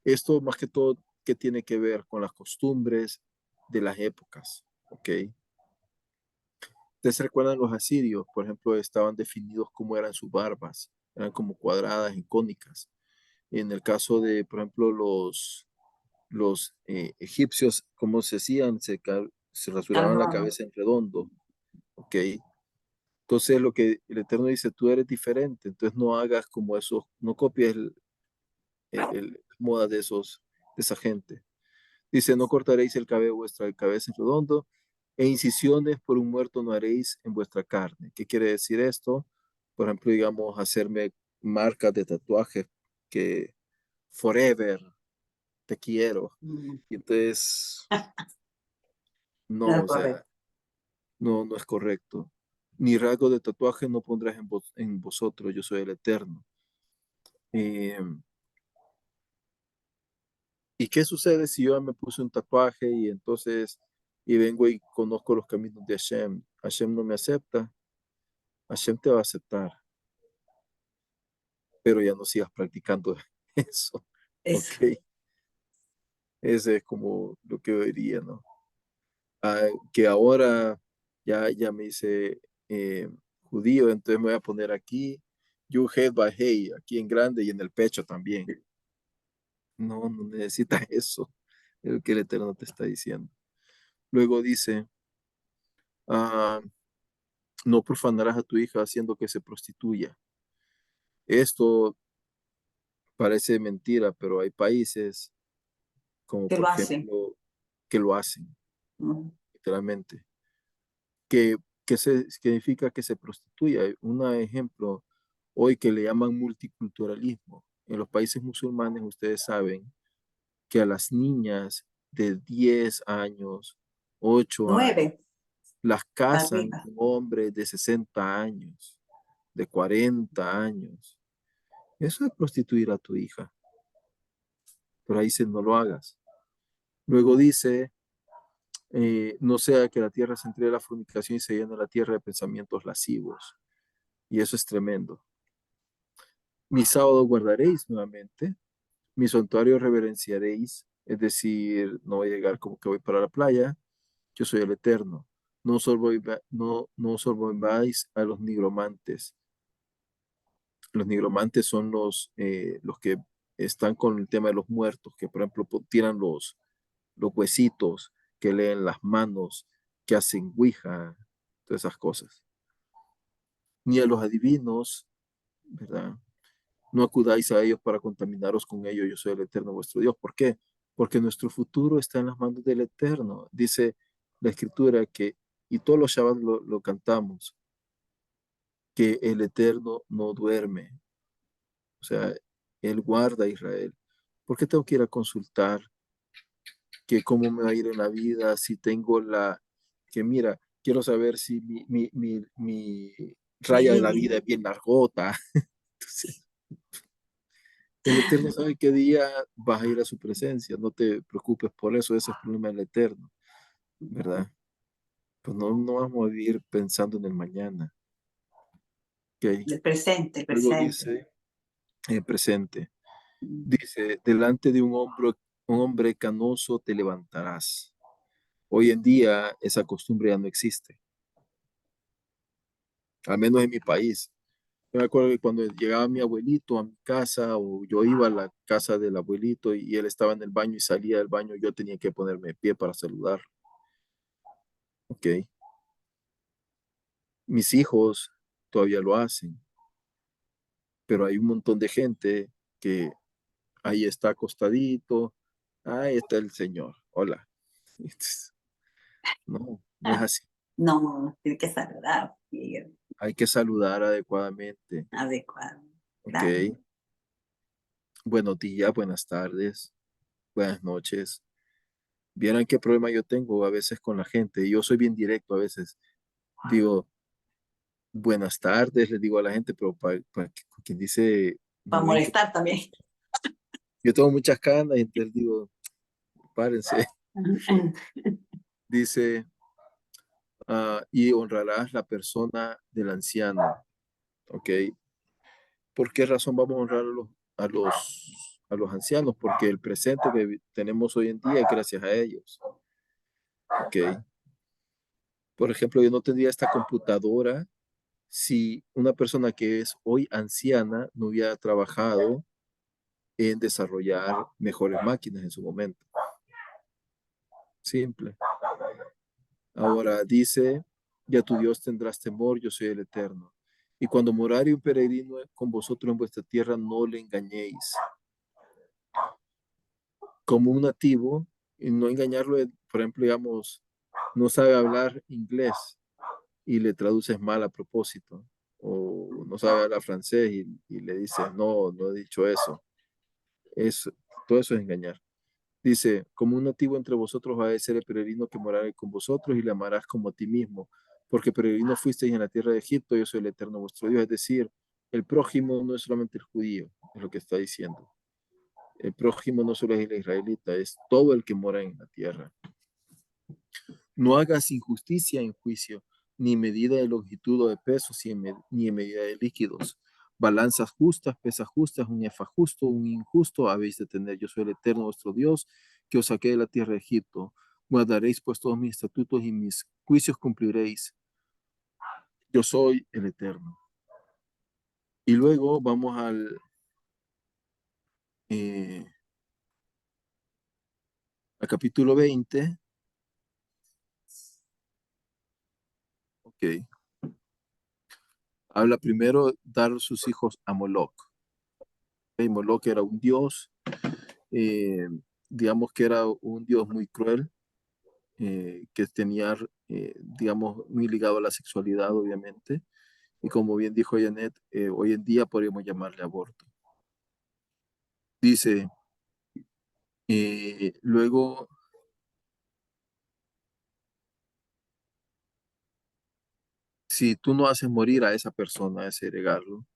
esto más que todo, ¿qué tiene que ver con las costumbres de las épocas? ¿Ok? ¿Ustedes se recuerdan los asirios? Por ejemplo, estaban definidos cómo eran sus barbas. Eran como cuadradas y cónicas. En el caso de, por ejemplo, los egipcios, ¿cómo se hacían? Se rasuraban la Ajá. cabeza en redondo. ¿Ok? Entonces lo que el Eterno dice, tú eres diferente, entonces no hagas como eso, no copies moda de esa gente. Dice, no cortaréis el cabello de vuestra cabeza en redondo, e incisiones por un muerto no haréis en vuestra carne. ¿Qué quiere decir esto? Por ejemplo, digamos, hacerme marcas de tatuajes que forever te quiero. Mm, Y entonces, no no, es o sea, correcto. no, no es correcto. Ni rasgo de tatuaje no pondrás en vosotros, yo soy el Eterno. Eh, ¿Y qué sucede si yo ya me puse un tatuaje y entonces y vengo y conozco los caminos de Hashem? Hashem no me acepta, Hashem te va a aceptar, pero ya no sigas practicando eso, ¿ok? Eso. Ese es como lo que yo diría, ¿no? Que ahora ya me hice judío, entonces me voy a poner aquí, Yuhet Hey, aquí en grande y en el pecho también. No, no necesitas eso. lo que el Eterno te está diciendo. Luego dice, ah, no profanarás a tu hija haciendo que se prostituya. Esto parece mentira, pero hay países como Que por lo hacen. ejemplo que lo hacen, Mm. literalmente. Que significa que se prostituya. Un ejemplo hoy que le llaman multiculturalismo. En los países musulmanes ustedes saben que a las niñas de 10 años, 8 años, 9 las casan arriba. con hombres de 60 años, de 40 años. Eso es prostituir a tu hija. Pero ahí dice, no lo hagas. Luego dice, no sea que la tierra se entregue a la fornicación y se llene la tierra de pensamientos lascivos. Y eso es tremendo. Mi sábado guardaréis nuevamente, mi santuario reverenciaréis, es decir, no voy a llegar como que voy para la playa, yo soy el Eterno. No os volváis a los nigromantes. Los nigromantes son los que están con el tema de los muertos, que por ejemplo tiran los huesitos, que leen las manos, que hacen ouija, todas esas cosas. Ni a los adivinos, ¿verdad? No acudáis a ellos para contaminaros con ellos, yo soy el Eterno vuestro Dios. ¿Por qué? Porque nuestro futuro está en las manos del Eterno. Dice la Escritura que, y todos los Shabbat lo cantamos, que el Eterno no duerme. O sea, Él guarda a Israel. ¿Por qué tengo que ir a consultar que cómo me va a ir en la vida, si tengo que mira, quiero saber si mi raya de la vida es bien largota? Entonces, el Eterno sabe qué día vas a ir a su presencia, no te preocupes por eso, ese es el problema del Eterno, ¿verdad? Pues no vamos a vivir pensando en el mañana, ¿ok? El presente, el Luego presente. dice, el presente, Mm. dice, delante de un hombre canoso te levantarás. Hoy en día esa costumbre ya no existe, al menos en mi país. Yo me acuerdo que cuando llegaba mi abuelito a mi casa o yo iba a la casa del abuelito y él estaba en el baño y salía del baño, yo tenía que ponerme de pie para saludar. Ok. Mis hijos todavía lo hacen, pero hay un montón de gente que ahí está acostadito, ahí está el señor, hola. Entonces, no es Ah, así. no, tiene que saludar. Sí, Hay que saludar adecuadamente. adecuado. Ok. Claro. Buenos días, buenas tardes, buenas noches. Vieran qué problema yo tengo a veces con la gente. Yo soy bien directo a veces. Digo, buenas tardes, les digo a la gente, pero para quien dice, me Para ven que molestar también. yo tengo muchas canas, y entonces digo, párense. Dice, y honrarás la persona del anciano. ¿Ok? ¿Por qué razón vamos a honrar a los ancianos? Porque el presente que tenemos hoy en día es gracias a ellos. ¿Ok? Por ejemplo, yo no tendría esta computadora si una persona que es hoy anciana no hubiera trabajado en desarrollar mejores máquinas en su momento. Simple. Ahora dice, y a tu Dios tendrás temor, yo soy el Eterno. Y cuando morare un peregrino con vosotros en vuestra tierra, no le engañéis. Como un nativo, y no engañarlo, por ejemplo, digamos, no sabe hablar inglés y le traduces mal a propósito, o no sabe hablar francés y le dices, no he dicho eso. Es, todo eso es engañar. Dice, como un nativo entre vosotros va a ser el peregrino que morará con vosotros y le amarás como a ti mismo, porque peregrino fuisteis en la tierra de Egipto, yo soy el eterno vuestro Dios. Es decir, el prójimo no es solamente el judío, es lo que está diciendo. El prójimo no solo es el israelita, es todo el que mora en la tierra. No hagas injusticia en juicio, ni medida de longitud o de pesos, ni en medida de líquidos. Balanzas justas, pesas justas, un efa justo, un injusto habéis de tener. Yo soy el eterno vuestro Dios, que os saqué de la tierra de Egipto. Guardaréis pues todos mis estatutos y mis juicios cumpliréis. Yo soy el eterno. Y luego vamos eh, a capítulo 20, ok, habla primero dar sus hijos a Moloc. Ok, Moloc era un dios, eh, digamos que era un dios muy cruel, que tenía, digamos, muy ligado a la sexualidad, obviamente. Y como bien dijo Janet, hoy en día podríamos llamarle aborto. Dice, luego, si tú no haces morir a esa persona, a ese regalo,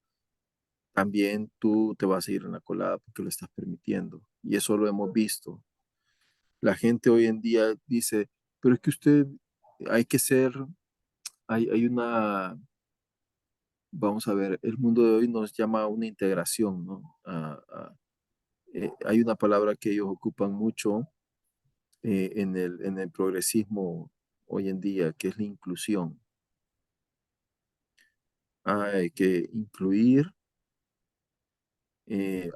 también tú te vas a ir en la colada porque lo estás permitiendo. Y eso lo hemos visto. La gente hoy en día dice, pero es que usted hay que ser, hay una, vamos a ver, el mundo de hoy nos llama a una integración, ¿no? Hay una palabra que ellos ocupan mucho, en el progresismo hoy en día, que es la inclusión. Hay que incluir,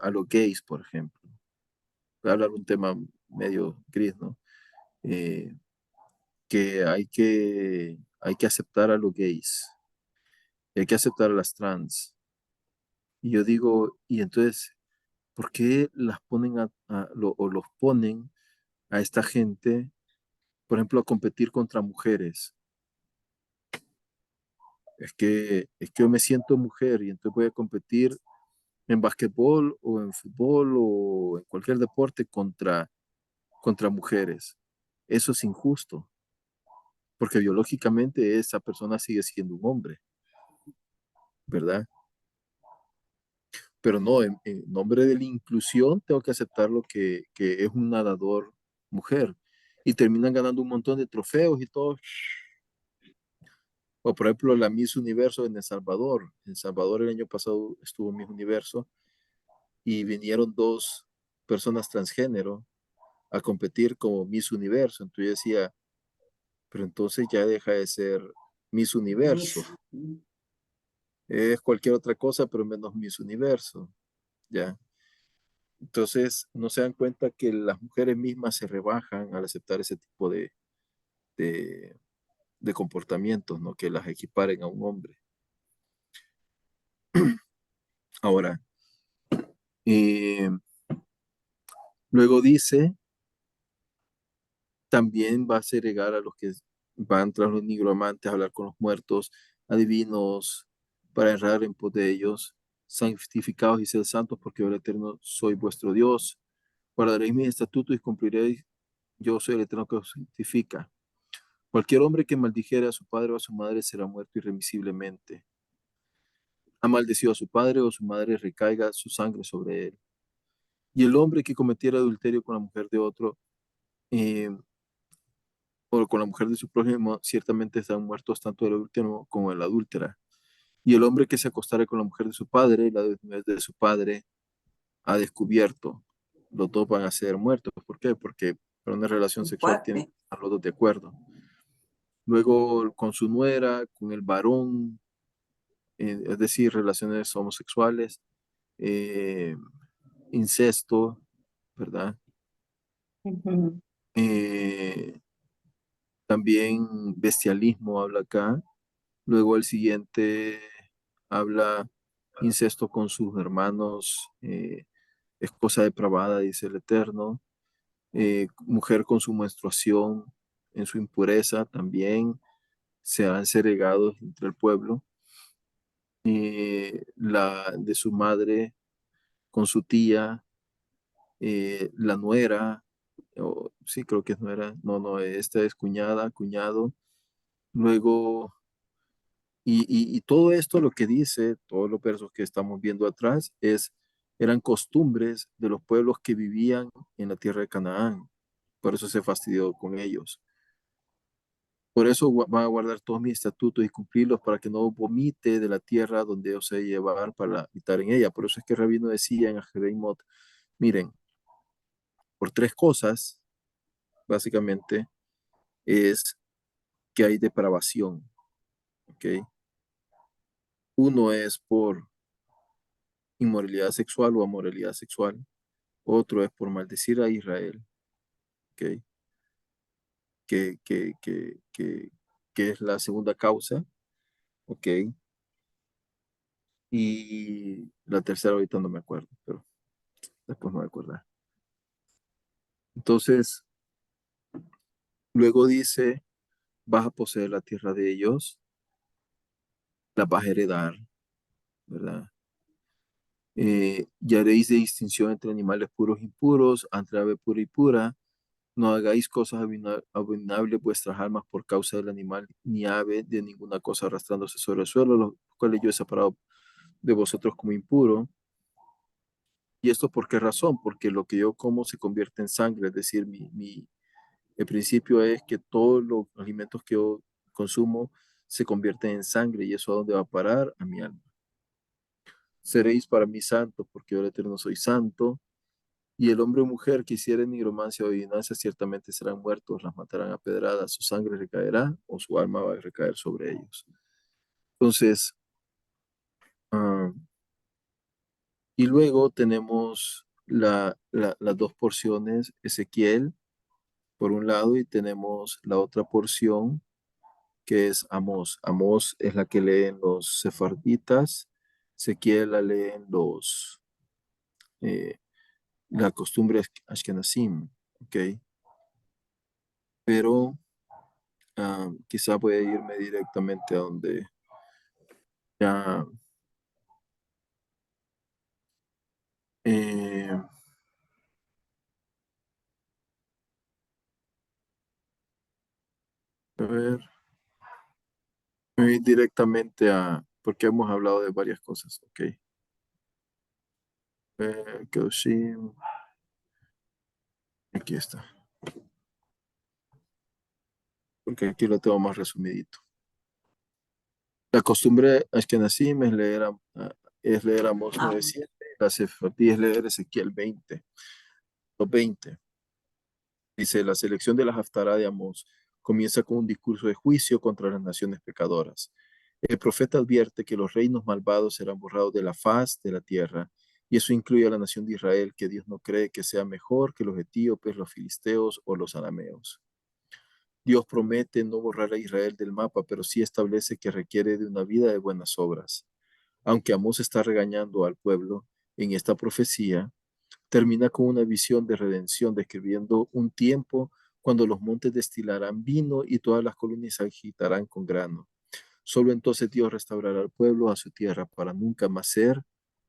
a los gays, por ejemplo. Voy a hablar de un tema medio gris, ¿no? Eh, que hay que aceptar a los gays, hay que aceptar a las trans. Y yo digo, y entonces, ¿por qué las ponen o los ponen a esta gente, por ejemplo, a competir contra mujeres? Es que yo me siento mujer y entonces voy a competir en basquetbol o en fútbol o en cualquier deporte contra mujeres. Eso es injusto, porque biológicamente esa persona sigue siendo un hombre, ¿verdad? Pero no, en nombre de la inclusión tengo que aceptar lo que es un nadador mujer. Y terminan ganando un montón de trofeos y todo. O por ejemplo, la Miss Universo en El Salvador. En El Salvador el año pasado estuvo Miss Universo y vinieron dos personas transgénero a competir como Miss Universo. Entonces yo decía, pero entonces ya deja de ser Miss Universo. Miss. Es cualquier otra cosa, pero menos Miss Universo. ¿Ya? Entonces no se dan cuenta que las mujeres mismas se rebajan al aceptar ese tipo de, de comportamientos, ¿no? Que las equiparen a un hombre. Ahora, eh, luego dice, también va a segregar a los que van tras los nigromantes a hablar con los muertos, adivinos, para errar en pos de ellos, santificados y sed santos, porque yo el Eterno soy vuestro Dios. Guardaréis mis estatutos y cumpliréis, yo soy el Eterno que os santifica. Cualquier hombre que maldijere a su padre o a su madre será muerto irremisiblemente. Ha maldecido a su padre o su madre, recaiga su sangre sobre él. Y el hombre que cometiera adulterio con la mujer de otro, eh, o con la mujer de su prójimo, ciertamente están muertos tanto el adúltero como el adúltera. Y el hombre que se acostare con la mujer de su padre, la desnudez de su padre, ha descubierto. Los dos van a ser muertos. ¿Por qué? Porque para una relación sexual tienen que Fuerte. estar los dos de acuerdo. Luego con su nuera, con el varón, es decir, relaciones homosexuales, eh, incesto, ¿verdad? Ujú, Eh, También bestialismo habla acá. Luego el siguiente habla incesto con sus hermanos, es cosa depravada, dice el Eterno. Mujer con su menstruación en su impureza también serán segregados entre el pueblo. La de su madre con su tía, la nuera, sí creo que es nuera, no, no, esta es cuñada, cuñado. Luego, y todo esto lo que dice, todos los versos que estamos viendo atrás, eran costumbres de los pueblos que vivían en la tierra de Canaán. Por eso se fastidió con ellos. Por eso van a guardar todos mis estatutos y cumplirlos para que no vomite de la tierra donde os he de llevar para habitar en ella. Por eso es que el rabino decía en Ajereimot, miren, por tres cosas, básicamente, es que hay depravación, ¿ok? Uno es por inmoralidad sexual o amoralidad sexual. Otro es por maldecir a Israel. ¿ok? Que es la segunda causa, ¿ok? Y la tercera ahorita no me acuerdo, pero después me voy a acordar. Entonces, luego dice, vas a poseer la tierra de ellos, la vas a heredar, ¿verdad? Y haréis de distinción entre animales puros e impuros, entre ave pura y pura. No hagáis cosas abominables vuestras almas por causa del animal, ni ave de ninguna cosa arrastrándose sobre el suelo, los cuales yo he separado de vosotros como impuro. ¿Y esto por qué razón? Porque lo que yo como se convierte en sangre, es decir, el principio es que todos los alimentos que yo consumo se convierten en sangre y eso a dónde va a parar, a mi alma. Seréis para mí santos, porque yo el Eterno soy santo. Y el hombre o mujer que hiciere nigromancia o adivinancia ciertamente serán muertos, las matarán a pedradas, su sangre recaerá o su alma va a recaer sobre ellos. Entonces, ah, y luego tenemos las dos porciones, Ezequiel por un lado y tenemos la otra porción que es Amós. Amós es la que leen los sefarditas, Ezequiel la leen eh, la costumbre Ashkenazim, ¿ok? Pero quizá voy a irme directamente a donde ya, eh, a ver, voy a ir directamente porque hemos hablado de varias cosas, ¿ok? Kedoshim, aquí está, porque aquí lo tengo más resumidito. La costumbre Ashkenazim es leer Amós 9:7, la Sefardí es leer Ezequiel 20, los 20. Dice, la selección de la Haftará de Amós comienza con un discurso de juicio contra las naciones pecadoras. El profeta advierte que los reinos malvados serán borrados de la faz de la tierra, y eso incluye a la nación de Israel, que Dios no cree que sea mejor que los etíopes, los filisteos o los arameos. Dios promete no borrar a Israel del mapa, pero sí establece que requiere de una vida de buenas obras. Aunque Amós está regañando al pueblo en esta profecía, termina con una visión de redención, describiendo un tiempo cuando los montes destilarán vino y todas las colonias se agitarán con grano. Solo entonces Dios restaurará al pueblo a su tierra para nunca más ser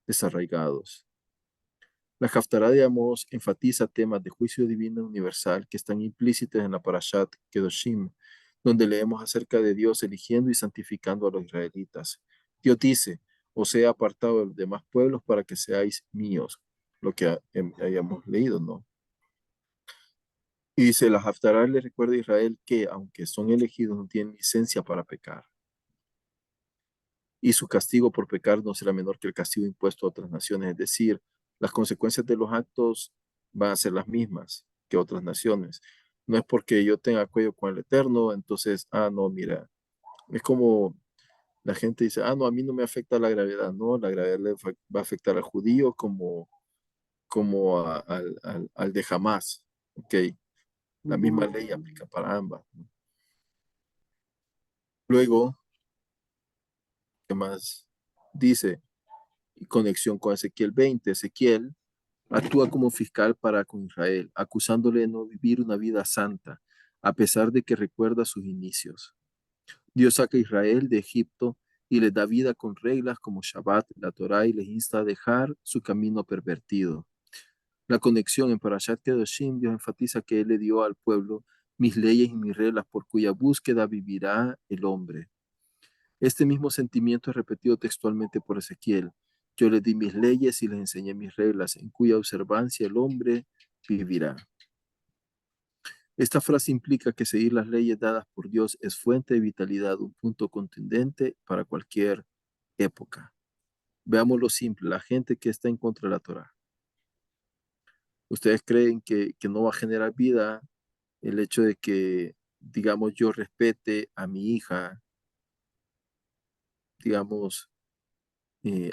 desarraigados. La Haftará de Amós enfatiza temas de juicio divino universal que están implícitos en la Parashat Kedoshim, donde leemos acerca de Dios eligiendo y santificando a los israelitas. Dios dice, os he apartado de los demás pueblos para que seáis míos, lo que hayamos leído, ¿no? Y dice, la Haftará le recuerda a Israel que, aunque son elegidos, no tienen licencia para pecar. Y su castigo por pecar no será menor que el castigo impuesto a otras naciones, es decir, las consecuencias de los actos van a ser las mismas que otras naciones. No es porque yo tenga cuello con el Eterno, entonces, no, mira, es como la gente dice, no, a mí no me afecta la gravedad, no, la gravedad va a afectar al judío como al de Hamas, ¿ok? La misma ley aplica para ambas, ¿no? Luego, ¿qué más dice? Conexión con Ezequiel 20, Ezequiel actúa como fiscal para con Israel, acusándole de no vivir una vida santa, a pesar de que recuerda sus inicios. Dios saca a Israel de Egipto y les da vida con reglas como Shabbat, la Torá, y les insta a dejar su camino pervertido. La conexión en Parashat Kedoshim, Dios enfatiza que Él le dio al pueblo mis leyes y mis reglas por cuya búsqueda vivirá el hombre. Este mismo sentimiento es repetido textualmente por Ezequiel. Yo les di mis leyes y les enseñé mis reglas, en cuya observancia el hombre vivirá. Esta frase implica que seguir las leyes dadas por Dios es fuente de vitalidad, un punto contundente para cualquier época. Veamos lo simple, la gente que está en contra de la Torah. ¿Ustedes creen que no va a generar vida el hecho de que, digamos, yo respete a mi hija, digamos,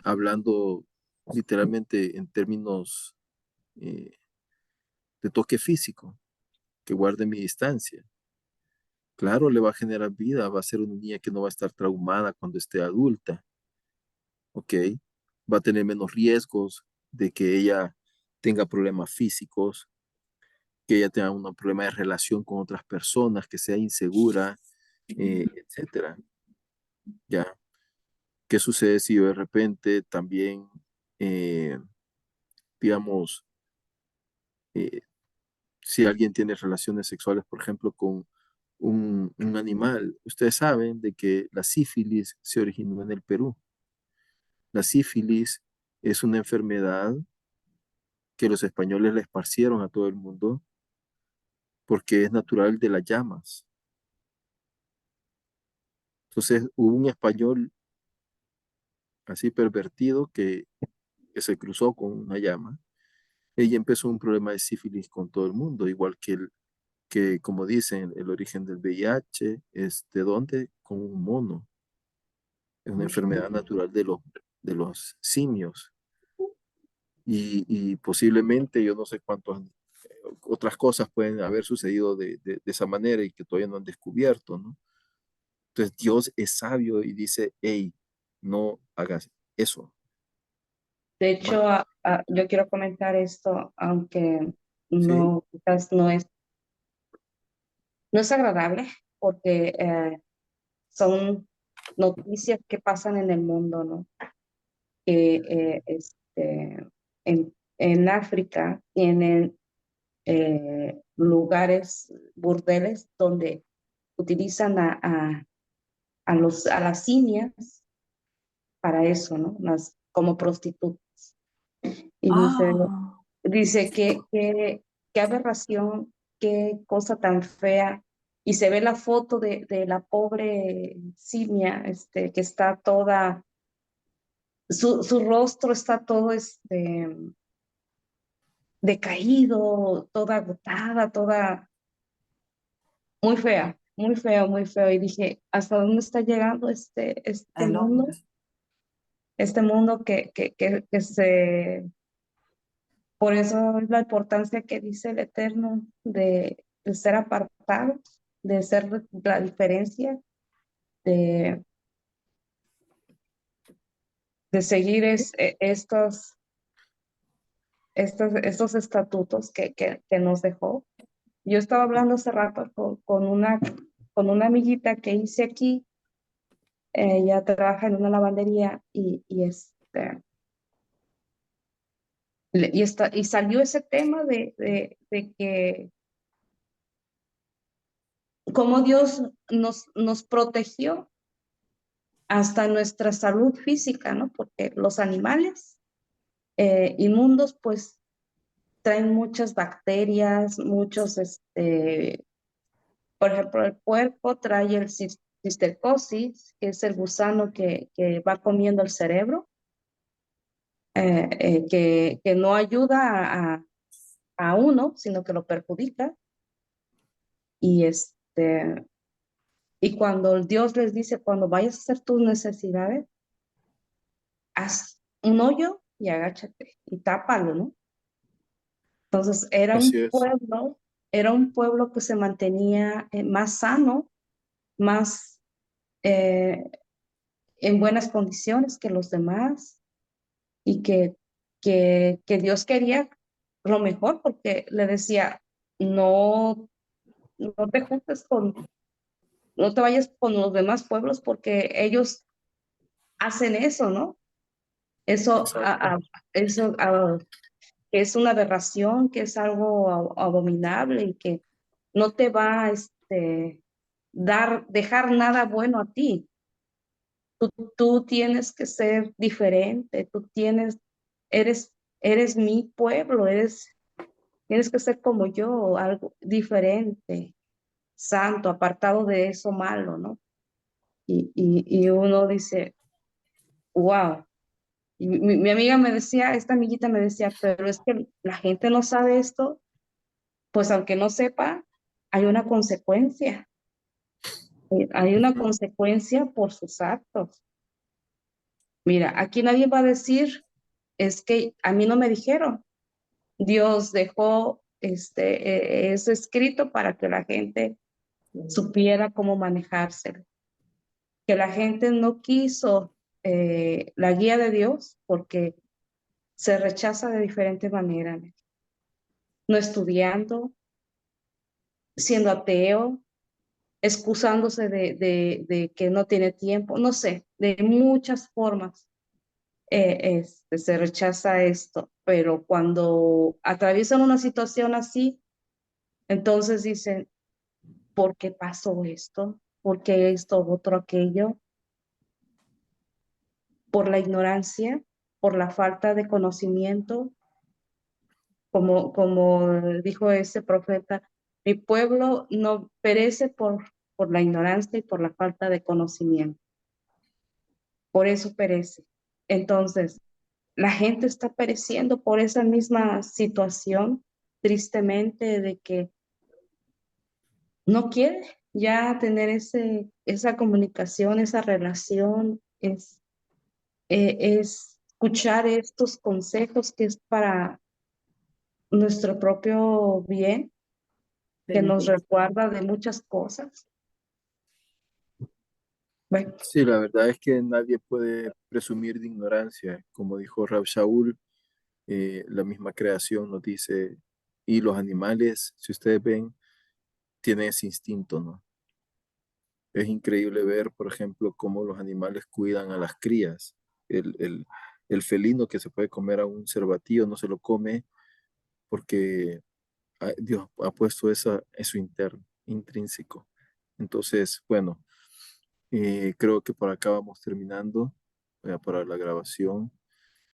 hablando literalmente en términos de toque físico? que guarde mi distancia. Claro, le va a generar vida, va a ser una niña que no va a estar traumada cuando esté adulta, ¿ok? Va a tener menos riesgos de que ella tenga problemas físicos, que ella tenga un problema de relación con otras personas, que sea insegura, etcétera. ¿Ya? ¿Qué sucede si de repente también, eh, digamos, eh, si alguien tiene relaciones sexuales, por ejemplo, con un animal? Ustedes saben de que la sífilis se originó en el Perú. La sífilis es una enfermedad que los españoles la esparcieron a todo el mundo porque es natural de las llamas. Entonces hubo un español así pervertido que se cruzó con una llama. Ella empezó un problema de sífilis con todo el mundo, igual que como dicen, el origen del VIH es de dónde, con un mono. Es una enfermedad natural de los simios. Y posiblemente, yo no sé cuántas otras cosas pueden haber sucedido de esa manera y que todavía no han descubierto, ¿no? Entonces Dios es sabio y dice, hey, no hagas eso. De Va, hecho, yo quiero comentar esto, aunque ¿sí? no, quizás no es agradable, porque son noticias que pasan en el mundo, ¿no? Que en África tienen lugares, burdeles, donde utilizan a las simias para eso, ¿no? Como prostitutas. Y Ah, dice qué aberración, qué cosa tan fea. Y se ve la foto de la pobre simia, que está toda, su rostro está todo decaído, toda agotada, toda muy fea, muy feo, muy feo. Y dije, ¿hasta dónde está llegando este el mundo? hombre. Este mundo que por eso es la importancia que dice el Eterno de ser apartados, de ser la diferencia, de, de seguir estos estatutos que nos dejó. Yo estaba hablando hace rato con una amiguita que hice aquí. Ella trabaja en una lavandería y salió ese tema de que cómo Dios nos protegió hasta nuestra salud física, ¿no? Porque los animales inmundos, pues, traen muchas bacterias, por ejemplo, el puerco trae el cistercosis, que es el gusano que va comiendo el cerebro, que no ayuda a uno, sino que lo perjudica. Y y cuando Dios les dice, cuando vayas a hacer tus necesidades, haz un hoyo y agáchate y tápalo, ¿no? Entonces Así es. era un pueblo que se mantenía más sano, más eh, en buenas condiciones que los demás y que Dios quería lo mejor porque le decía, no, no te juntes no te vayas con los demás pueblos porque ellos hacen eso, ¿no? Eso, Exacto. eso que es una aberración, que es algo abominable y que no te va a dejar nada bueno a ti. Tú tienes que ser diferente, eres mi pueblo, tienes que ser como yo, algo diferente, santo, apartado de eso malo, ¿no? Y uno dice, wow. Y mi amiga me decía, esta amiguita me decía, pero es que la gente no sabe esto, pues aunque no sepa, hay una consecuencia, hay una Ujú. consecuencia por sus actos. Mira, aquí nadie va a decir, es que a mí no me dijeron. Dios dejó es escrito para que la gente supiera cómo manejárselo. Que la gente no quiso la guía de Dios porque se rechaza de diferente manera, no estudiando, siendo ateo, excusándose de que no tiene tiempo, no sé, de muchas formas se rechaza esto, pero cuando atraviesan una situación así, entonces dicen, ¿por qué pasó esto? ¿Por qué esto, otro, aquello? Por la ignorancia, por la falta de conocimiento, como dijo ese profeta, mi pueblo no perece por la ignorancia y por la falta de conocimiento. Por eso perece. Entonces, la gente está pereciendo por esa misma situación, tristemente, de que no quiere ya tener esa comunicación, esa relación, es escuchar estos consejos que es para nuestro propio bien, que nos Beneficio. recuerda de muchas cosas. Bueno, Sí, la verdad es que nadie puede presumir de ignorancia. Como dijo Rab Shaul, la misma creación nos dice, y los animales, si ustedes ven, tienen ese instinto, ¿no? Es increíble ver, por ejemplo, cómo los animales cuidan a las crías. El felino que se puede comer a un cervatillo no se lo come porque Dios ha puesto eso interno, intrínseco. Entonces, bueno, creo que por acá vamos terminando. Voy a parar la grabación.